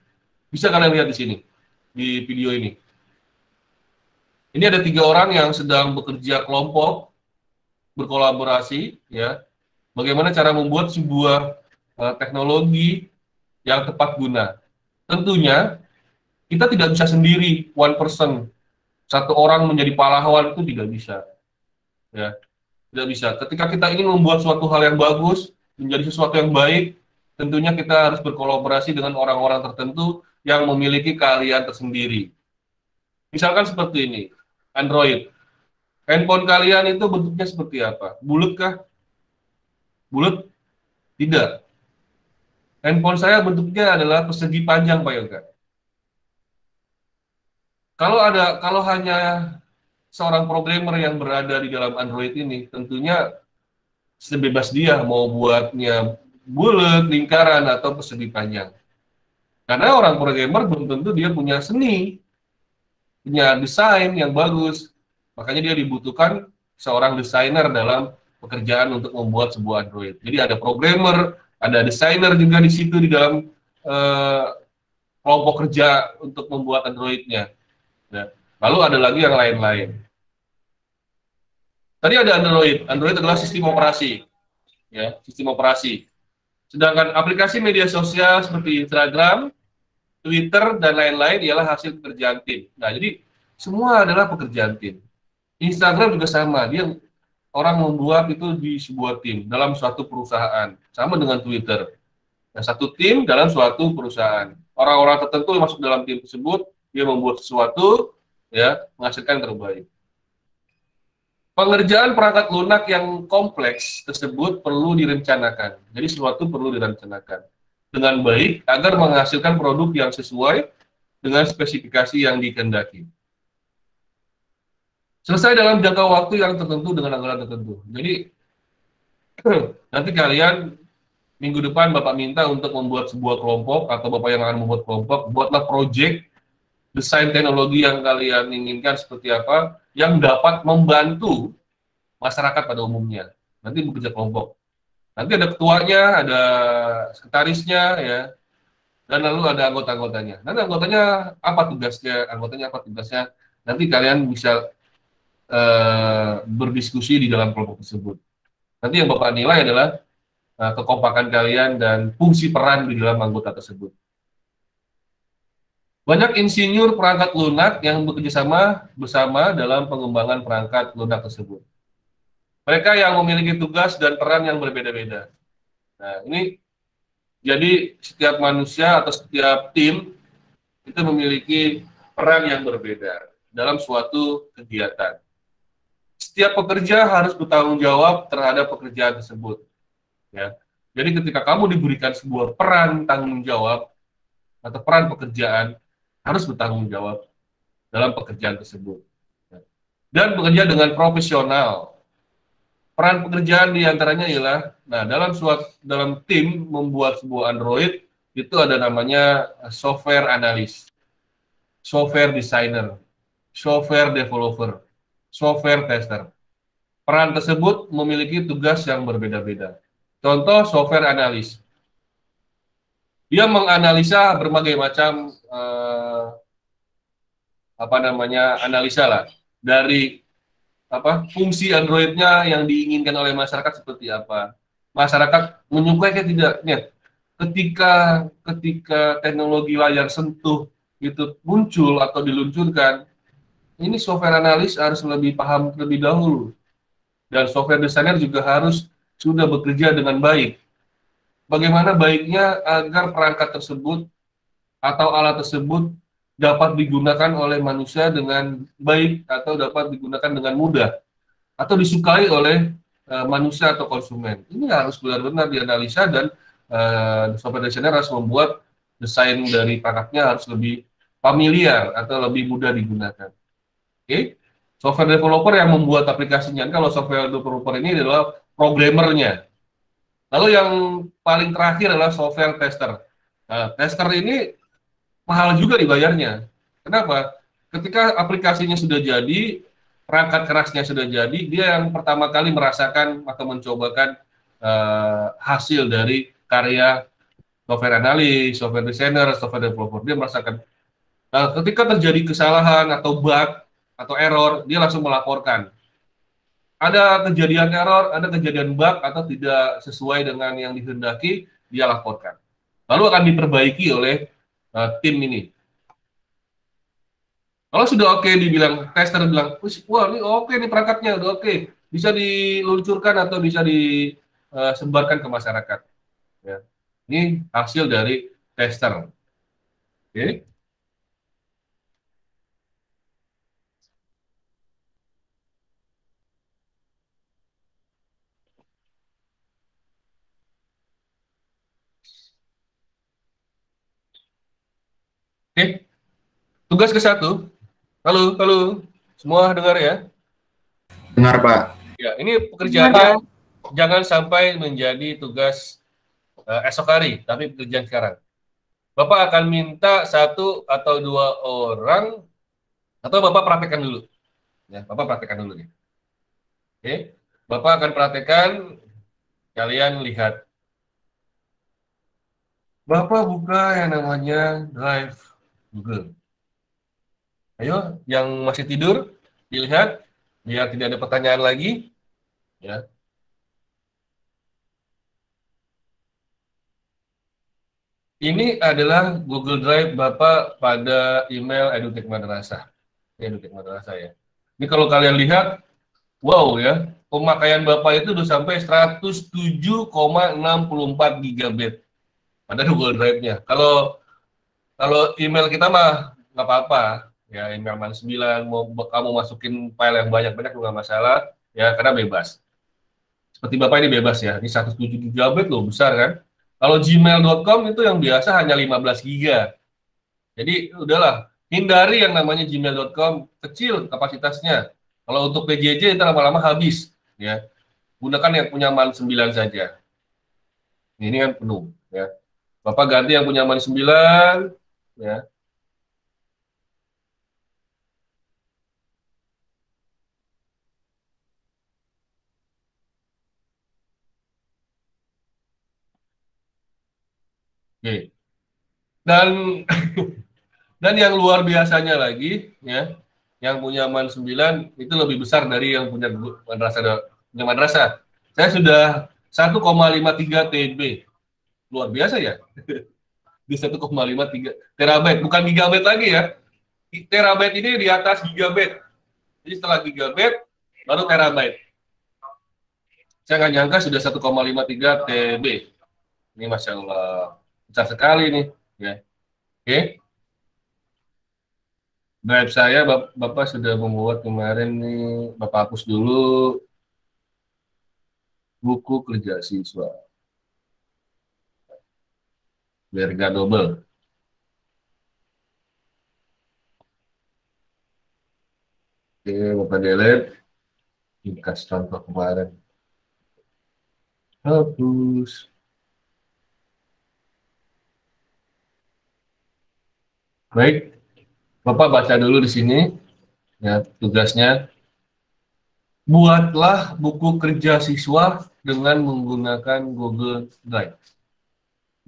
Bisa kalian lihat di sini, di video ini. Ini ada 3 orang yang sedang bekerja kelompok, berkolaborasi, ya, bagaimana cara membuat sebuah teknologi yang tepat guna. Tentunya kita tidak bisa sendiri, one person, satu orang menjadi pahlawan, itu tidak bisa, ya, tidak bisa. Ketika kita ingin membuat suatu hal yang bagus, menjadi sesuatu yang baik, tentunya kita harus berkolaborasi dengan orang-orang tertentu yang memiliki keahlian tersendiri. Misalkan seperti ini, Android. Handphone kalian itu bentuknya seperti apa? Bulat kah? Bulat? Tidak. Handphone saya bentuknya adalah persegi panjang, Pak Yoga. Kalau hanya seorang programmer yang berada di dalam Android ini, tentunya sebebas dia mau buatnya bulat, lingkaran, atau persegi panjang. Karena orang programmer belum tentu dia punya seni, punya desain yang bagus. Makanya dia dibutuhkan seorang desainer dalam pekerjaan untuk membuat sebuah Android. Jadi ada programmer, ada desainer juga di situ di dalam kelompok kerja untuk membuat Androidnya. Ya. Lalu ada lagi yang lain-lain. Tadi ada Android. Android adalah sistem operasi, ya, sistem operasi. Sedangkan aplikasi media sosial seperti Instagram, Twitter, dan lain-lain ialah hasil pekerjaan tim. Nah, jadi semua adalah pekerjaan tim. Instagram juga sama, dia orang membuat itu di sebuah tim dalam suatu perusahaan, sama dengan Twitter. Nah, satu tim dalam suatu perusahaan. Orang-orang tertentu yang masuk dalam tim tersebut, dia membuat sesuatu, ya, menghasilkan yang terbaik. Pengerjaan perangkat lunak yang kompleks tersebut perlu direncanakan. Jadi sesuatu perlu direncanakan dengan baik agar menghasilkan produk yang sesuai dengan spesifikasi yang dikehendaki. Selesai dalam jangka waktu yang tertentu dengan anggaran tertentu. Jadi nanti kalian minggu depan Bapak minta untuk membuat sebuah kelompok atau Bapak yang akan membuat kelompok, buatlah project desain teknologi yang kalian inginkan seperti apa yang dapat membantu masyarakat pada umumnya. Nanti bekerja kelompok. Nanti ada ketuanya, ada sekretarisnya, ya, dan lalu ada anggota-anggotanya. Nanti anggotanya apa tugasnya? Nanti kalian bisa berdiskusi di dalam kelompok tersebut. Nanti yang Bapak nilai adalah kekompakan kalian dan fungsi peran di dalam anggota tersebut. Banyak insinyur perangkat lunak yang bekerja sama bersama dalam pengembangan perangkat lunak tersebut. Mereka yang memiliki tugas dan peran yang berbeda-beda. Nah, ini jadi setiap manusia atau setiap tim itu memiliki peran yang berbeda dalam suatu kegiatan. Setiap pekerja harus bertanggung jawab terhadap pekerjaan tersebut. Ya. Jadi ketika kamu diberikan sebuah peran tanggung jawab atau peran pekerjaan, harus bertanggung jawab dalam pekerjaan tersebut. Dan bekerja dengan profesional. Peran pekerjaan diantaranya ialah, nah, dalam tim membuat sebuah Android, itu ada namanya software analis, software designer, software developer, software tester. Peran tersebut memiliki tugas yang berbeda-beda. Contoh software analis. Dia menganalisa berbagai macam analisa lah dari fungsi Android-nya yang diinginkan oleh masyarakat seperti apa. Masyarakat menyukai atau tidaknya. Ketika teknologi layar sentuh itu muncul atau diluncurkan, ini software analis harus lebih paham terlebih dahulu. Dan software designer juga harus sudah bekerja dengan baik. Bagaimana baiknya agar perangkat tersebut atau alat tersebut dapat digunakan oleh manusia dengan baik atau dapat digunakan dengan mudah atau disukai oleh manusia atau konsumen. Ini harus benar-benar dianalisa dan software designer harus membuat desain dari perangkatnya harus lebih familiar atau lebih mudah digunakan. Oke. Software developer yang membuat aplikasinya. Kalau software developer ini adalah programmernya. Lalu yang paling terakhir adalah software tester. Nah, tester ini mahal juga dibayarnya. Kenapa? Ketika aplikasinya sudah jadi, perangkat kerasnya sudah jadi, dia yang pertama kali merasakan atau mencobakan hasil dari karya software analis, software designer, software developer. Dia merasakan. Nah, ketika terjadi kesalahan atau bug atau error, dia langsung melaporkan. Ada kejadian error, ada kejadian bug atau tidak sesuai dengan yang dikehendaki, dia laporkan. Lalu akan diperbaiki oleh tim ini. Kalau sudah oke, dibilang tester bilang, wah ini oke nih perangkatnya, udah oke, bisa diluncurkan atau bisa disebarkan ke masyarakat. Ya. Ini hasil dari tester. Oke. Oke, tugas ke-1. Halo, halo. Semua dengar ya? Dengar, Pak. Ya, ini pekerjaannya jangan sampai menjadi tugas esok hari, tapi pekerjaan sekarang. Bapak akan minta 1 atau 2 orang, atau Bapak praktekkan dulu. Ya, Bapak praktekkan dulu nih. Oke, Bapak akan praktekkan, kalian lihat. Bapak buka yang namanya Drive Google. Ayo, yang masih tidur, dilihat, biar tidak ada pertanyaan lagi. Ya. Ini adalah Google Drive Bapak pada email Edutech Madrasah. Edutech Madrasah ya. Ini kalau kalian lihat, wow ya, pemakaian Bapak itu udah sampai 107,64 GB pada Google Drive-nya. Kalau email kita mah nggak apa-apa, ya email man 9, mau kamu masukin file yang banyak-banyak juga nggak masalah, ya karena bebas. Seperti Bapak ini bebas ya, ini 107 GB loh, besar kan? Kalau gmail.com itu yang biasa hanya 15 GB. Jadi udahlah, hindari yang namanya gmail.com, kecil kapasitasnya. Kalau untuk PJJ itu lama-lama habis, ya. Gunakan yang punya man 9 saja. Ini kan penuh, ya. Bapak ganti yang punya man 9, ya. Oke. Dan dan yang luar biasanya lagi, ya, yang punya man 9 itu lebih besar dari yang punya madrasah. Saya sudah 1,53 TB. Luar biasa ya. Di 1,53 terabyte, bukan gigabyte lagi ya. Terabyte ini di atas gigabyte. Jadi setelah gigabyte baru terabyte. Saya nggak nyangka sudah 1,53 TB. Ini Masya Allah. Besar sekali nih. Ya. Oke. Drive saya Bapak sudah membuat kemarin nih. Bapak hapus dulu buku kerja siswa. Biar nggak double. Oke, Bapak delete. Ini kasih contoh kemarin. Hapus. Baik, Bapak baca dulu di sini. Ya, tugasnya. Buatlah buku kerja siswa dengan menggunakan Google Drive.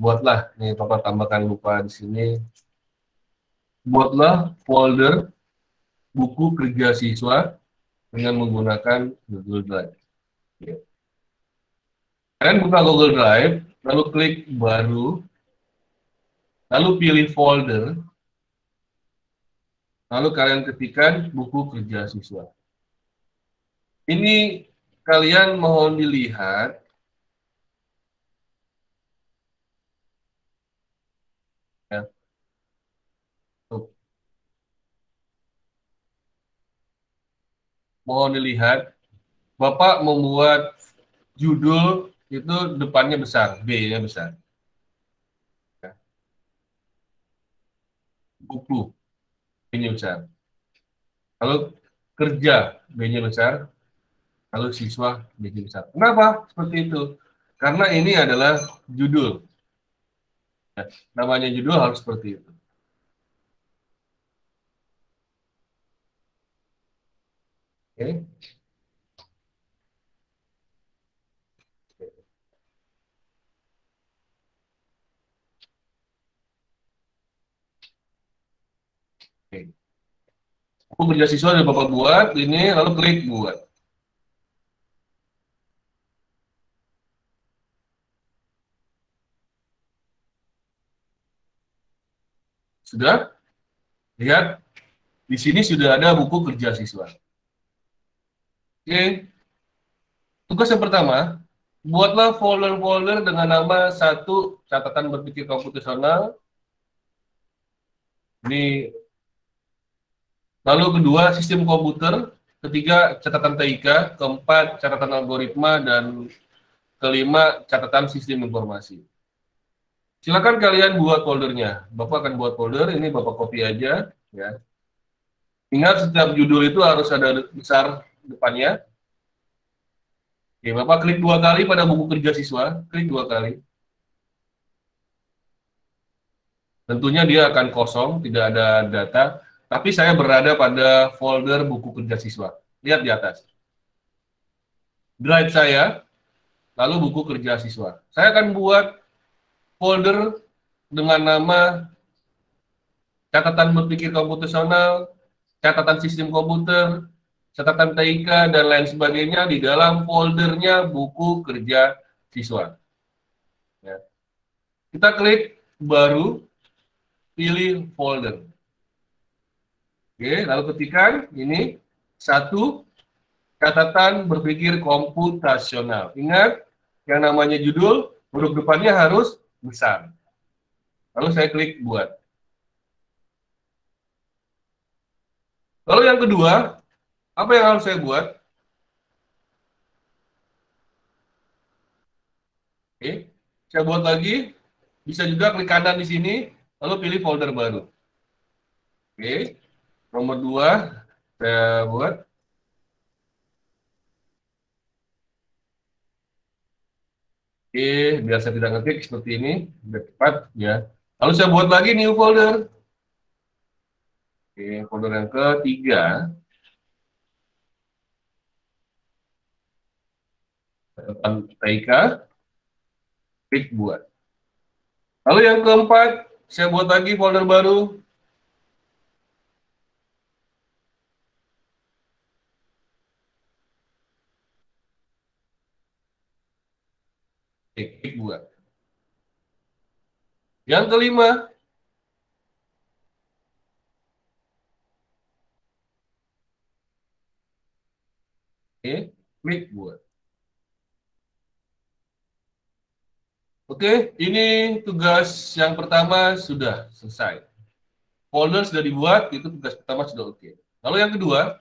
Buatlah, nih Bapak tambahkan lupa di sini. Buatlah folder buku kerja siswa dengan menggunakan Google Drive. Ya. Kalian buka Google Drive, lalu klik baru, lalu pilih folder, lalu kalian ketikkan buku kerja siswa. Ini kalian mohon dilihat, ya. Mohon dilihat, Bapak membuat judul itu depannya besar, B-nya besar. Ya. Buku, B-nya besar. Lalu kerja, B-nya besar. Lalu siswa, B-nya besar. Kenapa seperti itu? Karena ini adalah judul. Ya. Namanya judul harus seperti itu. Oke. Oke. Buku kerja siswa yang Bapak buat, ini lalu klik buat. Sudah? Lihat, di sini sudah ada buku kerja siswa. Oke. Tugas yang pertama, buatlah folder-folder dengan nama 1, catatan berpikir komputasional. Ini. Lalu kedua, sistem komputer. Ketiga, catatan TIK. Keempat, catatan algoritma. Dan kelima, catatan sistem informasi. Silakan kalian buat foldernya. Bapak akan buat folder, ini Bapak copy aja, ya. Ingat setiap judul itu harus ada besar depannya. Oke, Bapak klik 2 kali pada buku kerja siswa, klik 2 kali. Tentunya dia akan kosong, tidak ada data, tapi saya berada pada folder buku kerja siswa. Lihat di atas. Drive saya, lalu buku kerja siswa. Saya akan buat folder dengan nama catatan berpikir komputasional, catatan sistem komputer, catatan TIK, dan lain sebagainya di dalam foldernya buku kerja siswa. Ya. Kita klik baru, pilih folder. Oke, lalu ketikkan ini satu catatan berpikir komputasional. Ingat, yang namanya judul, huruf depannya harus besar. Lalu saya klik buat. Lalu yang kedua, apa yang harus saya buat? Oke, saya buat lagi. Bisa juga klik kanan di sini, lalu pilih folder baru. Oke, nomor 2, saya buat. Oke, biar saya tidak ngetik seperti ini, biar cepat ya. Lalu saya buat lagi new folder. Oke, folder yang ketiga. Catatan TIK, klik buat. Lalu yang keempat, saya buat lagi folder baru. Klik buat. Yang kelima, oke, klik buat. Oke, ini tugas yang pertama sudah selesai. Folder sudah dibuat, itu tugas pertama sudah oke. Lalu yang kedua,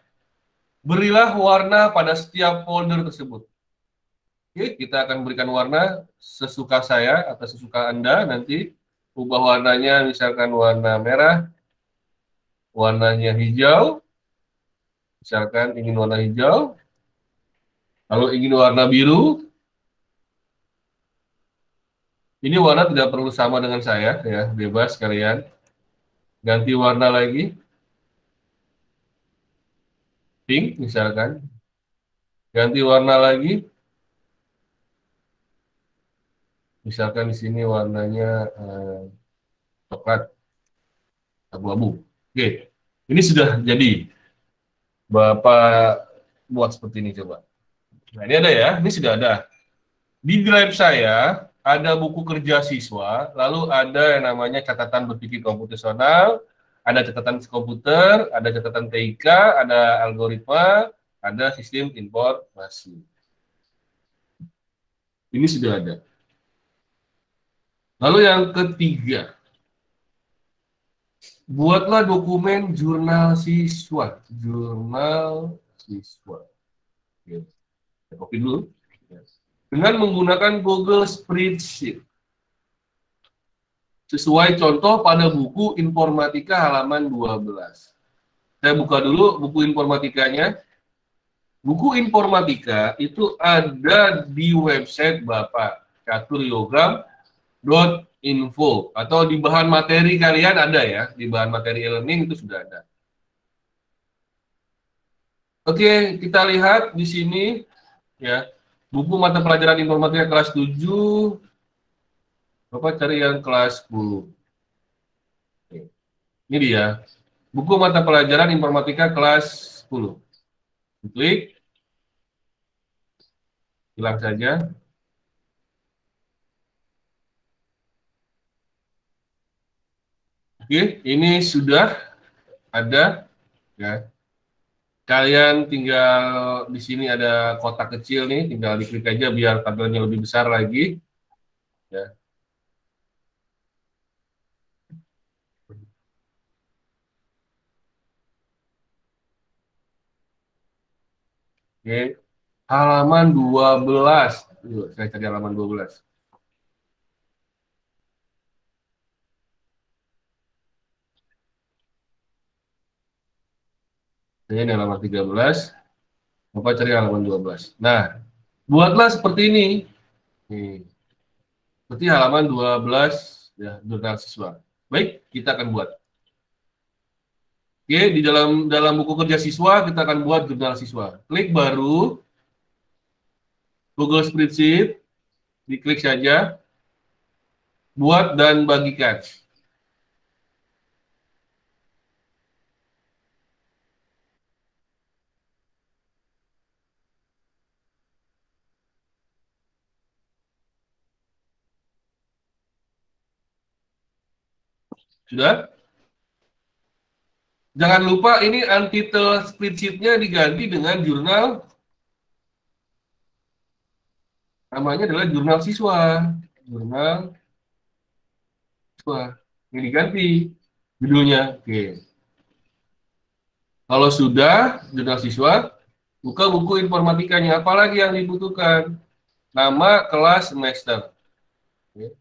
berilah warna pada setiap folder tersebut. Oke, kita akan berikan warna sesuka saya atau sesuka Anda nanti. Ubah warnanya misalkan warna merah, warnanya hijau, misalkan ingin warna hijau, lalu ingin warna biru. Ini warna tidak perlu sama dengan saya, ya, bebas kalian. Ganti warna lagi. Pink misalkan. Ganti warna lagi. Misalkan di sini warnanya coklat, abu-abu. Oke, ini sudah jadi. Bapak buat seperti ini coba. Nah, ini ada ya, ini sudah ada. Di drive saya ada buku kerja siswa, lalu ada yang namanya catatan berpikir komputasional, ada catatan komputer, ada catatan TIK, ada algoritma, ada sistem informasi. Ini sudah ada. Lalu yang ketiga, buatlah dokumen jurnal siswa. Jurnal siswa. Oke. Saya copy dulu. Dengan menggunakan Google Spreadsheet. Sesuai contoh pada buku informatika halaman 12. Saya buka dulu buku informatikanya. Buku informatika itu ada di website Bapak, caturyogram.info, atau di bahan materi kalian ada ya, di bahan materi e-learning itu sudah ada. Oke, kita lihat di sini ya. Buku mata pelajaran informatika kelas 7, Bapak cari yang kelas 10. Oke. Ini dia, buku mata pelajaran informatika kelas 10. Klik, hilang saja. Oke, ini sudah ada, ya. Kalian tinggal di sini ada kotak kecil nih, tinggal diklik aja biar tampilannya lebih besar lagi. Ya. Oke, halaman 12. Yuk, saya cari halaman 12. Ini halaman 13, Bapak cari halaman 12. Nah, buatlah seperti ini. Nih, seperti halaman 12 ya, jurnal siswa. Baik, kita akan buat. Oke, di dalam buku kerja siswa kita akan buat jurnal siswa. Klik baru, Google Spreadsheet, diklik saja, buat dan bagikan. Sudah? Jangan lupa ini untitled spreadsheet-nya diganti dengan jurnal. Namanya adalah jurnal siswa. Jurnal siswa. Ini diganti judulnya. Oke. Kalau sudah jurnal siswa, buka buku informatikanya. Apalagi yang dibutuhkan? Nama kelas semester. Oke.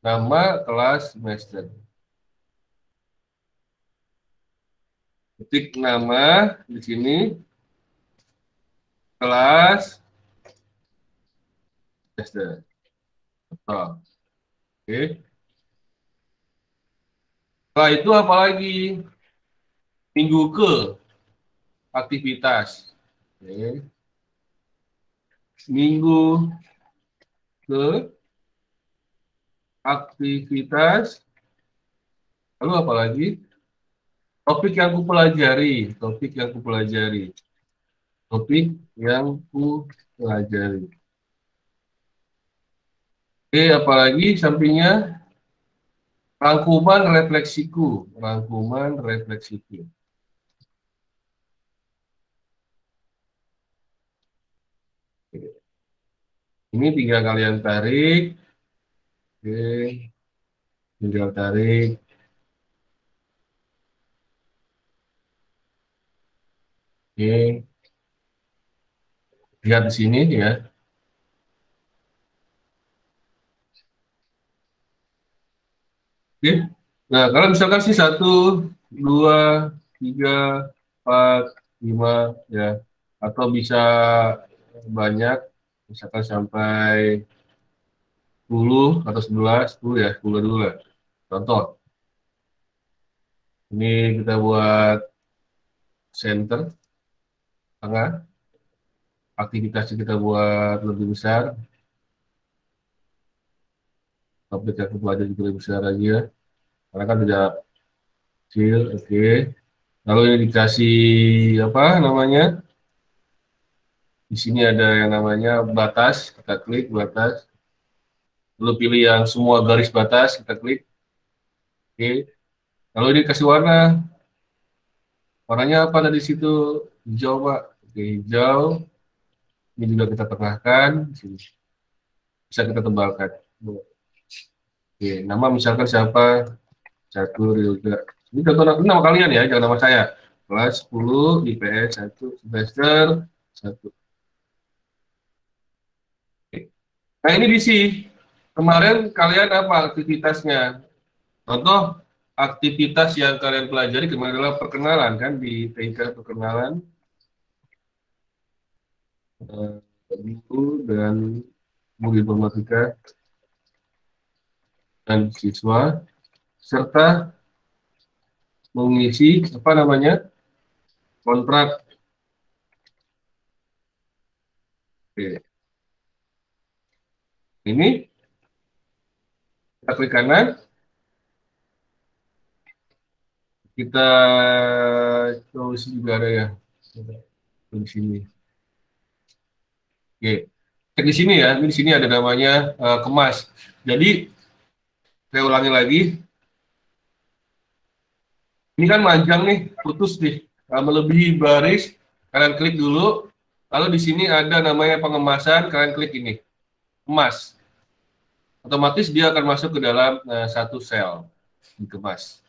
Nama kelas semester. Ketik nama di sini, kelas semester. Oh. Oke. Setelah itu apa lagi? Minggu ke aktivitas. Oke. Minggu ke aktivitas. Lalu apa lagi? Topik yang kupelajari. Topik yang kupelajari. Topik yang kupelajari. Oke, apalagi sampingnya? Rangkuman refleksiku. Rangkuman refleksiku. Ini tinggal kalian tarik. Oke. Tinggal tarik. Oke. Lihat di sini ya. Oke. Nah, kalau misalkan sih 1, 2, 3, 4, 5 ya. Atau bisa banyak, misalkan sampai 10 atau 11, 10 ya, 10 dulu lah. Contoh. Ini kita buat center, tengah. Aktivitasnya kita buat lebih besar. Topik yang kita juga lebih besar lagi ya. Karena kan tidak kecil, oke. Lalu ini dikasih apa namanya? Di sini ada yang namanya batas, kita klik batas. Lalu pilih yang semua garis batas, kita klik. Oke. Lalu ini kasih warna. Warnanya apa tadi situ? Hijau, Pak. Oke, hijau. Ini juga kita tengahkan. Sini. Bisa kita tebalkan. Oke, nama misalkan siapa? Catur Yoga. Ini contoh nama kalian ya, jangan nama saya. Kelas 10 IPS 1 semester 1. Nah ini di sini. Kemarin kalian apa aktivitasnya? Contoh aktivitas yang kalian pelajari kemarin adalah perkenalan kan di TIK perkenalan. Buku dan buku informatika dan siswa serta mengisi apa namanya kontrak. Oke. Ini kita klik kanan, kita tulis juga ada ya di sini. Oke, cek di sini ya. Ini di sini ada namanya kemas. Jadi saya ulangi lagi. Ini kan panjang nih, putus nih, melebihi baris. Kalian klik dulu. Lalu di sini ada namanya pengemasan. Kalian klik ini, kemas. Otomatis dia akan masuk ke dalam satu sel dikemas.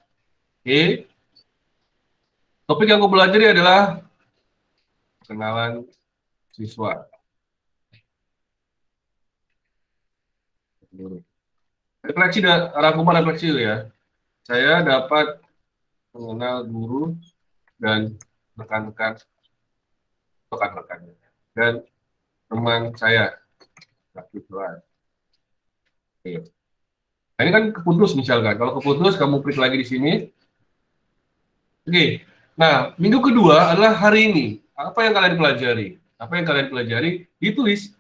Oke. Topik yang aku pelajari adalah perkenalan siswa. Refleksi dan rangkuman refleksi ya. Saya dapat mengenal guru dan rekan-rekannya dan teman saya. Oke. Nah, ini kan keputus misalkan. Kalau keputus, kamu klik lagi di sini. Oke. Nah, minggu kedua adalah hari ini. Apa yang kalian pelajari? Apa yang kalian pelajari ditulis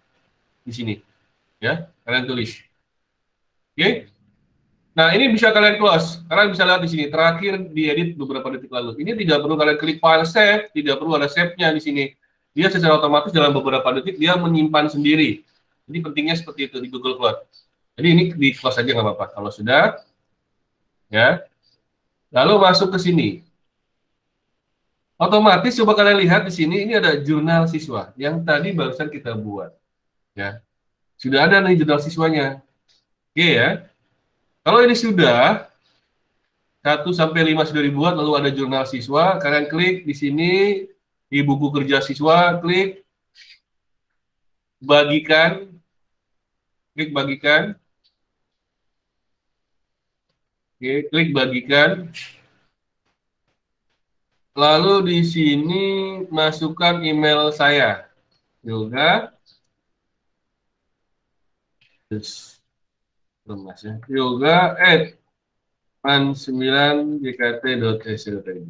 di sini. Ya, kalian tulis. Oke. Nah, ini bisa kalian close. Kalian bisa lihat di sini. Terakhir diedit beberapa detik lalu. Ini tidak perlu kalian klik file save, tidak perlu ada save-nya di sini. Dia secara otomatis dalam beberapa detik dia menyimpan sendiri. Jadi pentingnya seperti itu di Google Cloud. Jadi ini di close aja nggak apa-apa. Kalau sudah, ya. Lalu masuk ke sini. Otomatis coba kalian lihat di sini. Ini ada jurnal siswa yang tadi barusan kita buat. Ya, sudah ada nih jurnal siswanya. Oke ya. Kalau ini sudah 1 sampai 5 sudah dibuat, lalu ada jurnal siswa, kalian klik di sini di buku kerja siswa, klik bagikan, Oke, klik bagikan. Lalu di sini masukkan email saya, yoga, yoga@man9gkt.ac.id.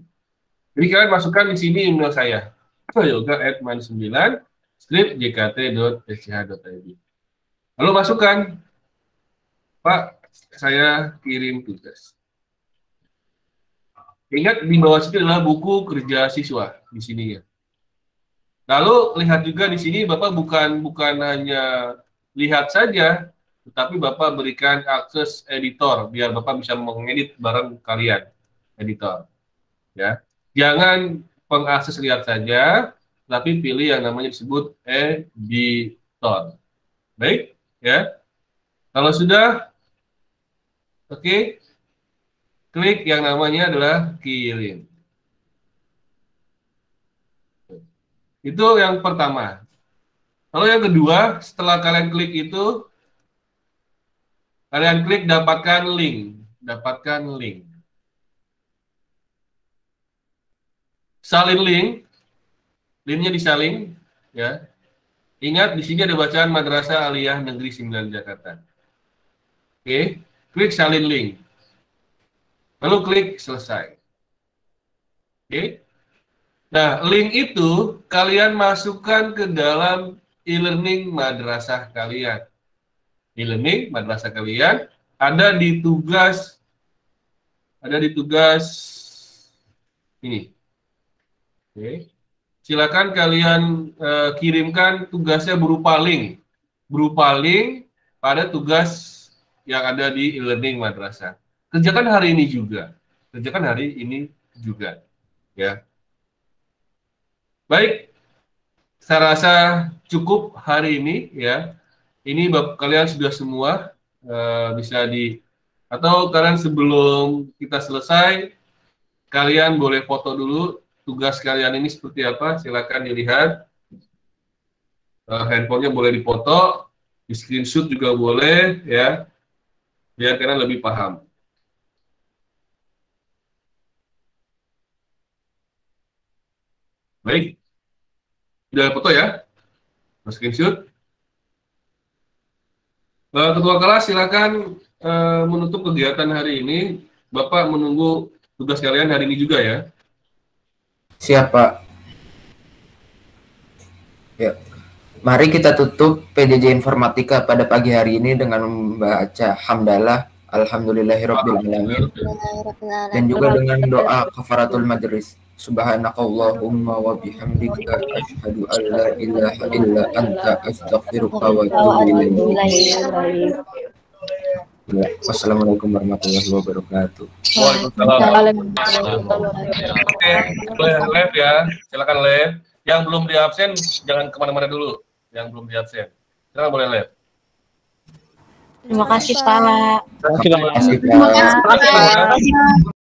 Jadi kalian masukkan di sini email saya, yoga@man9-gkt.sch.id. Lalu masukkan, Pak, saya kirim tugas. Ingat di bawah situ adalah buku kerja siswa di sini ya. Lalu lihat juga di sini Bapak bukan hanya lihat saja, tetapi Bapak berikan akses editor biar Bapak bisa mengedit bareng kalian, editor. Ya, jangan pengakses lihat saja, tapi pilih yang namanya disebut editor. Baik, ya. Kalau sudah, oke, klik yang namanya adalah kirim. Itu yang pertama. Kalau yang kedua, setelah kalian klik itu, kalian klik dapatkan link. Salin link, linknya disalin, ya. Ingat di sini ada bacaan Madrasah Aliyah Negeri 9 Jakarta. Oke, klik salin link. Lalu klik selesai. Oke. Nah, link itu kalian masukkan ke dalam e-learning madrasah kalian. E-learning madrasah kalian ada di tugas ini. Oke. Silakan kalian kirimkan tugasnya berupa link pada tugas yang ada di e-learning madrasah. Kerjakan hari ini juga. Ya. Baik, saya rasa cukup hari ini ya. Ini kalian sudah semua bisa atau kalian sebelum kita selesai, kalian boleh foto dulu tugas kalian ini seperti apa. Silakan dilihat. Handphonenya boleh dipoto, di screenshot juga boleh ya, biar kalian lebih paham. Baik, sudah foto ya, screenshot. Ketua kelas silakan menutup kegiatan hari ini. Bapak menunggu tugas kalian hari ini juga ya. Siap, Pak. Ya. Mari kita tutup PJJ Informatika pada pagi hari ini dengan membaca hamdalah alhamdulillahirabbil alamin dan juga dengan doa kafaratul majlis. Subhanakallahumma wa bihamdika asyhadu an la ilaha illa anta astaghfiruka wa atubu ilaik. Wassalamualaikum warahmatullahi wabarakatuh. Waalaikumsalam. Oke, boleh live ya. Silakan live. Yang belum di absen jangan kemana-mana dulu. Yang belum di absen, silakan boleh live. Terima kasih, Pak. Terima kasih, Pak.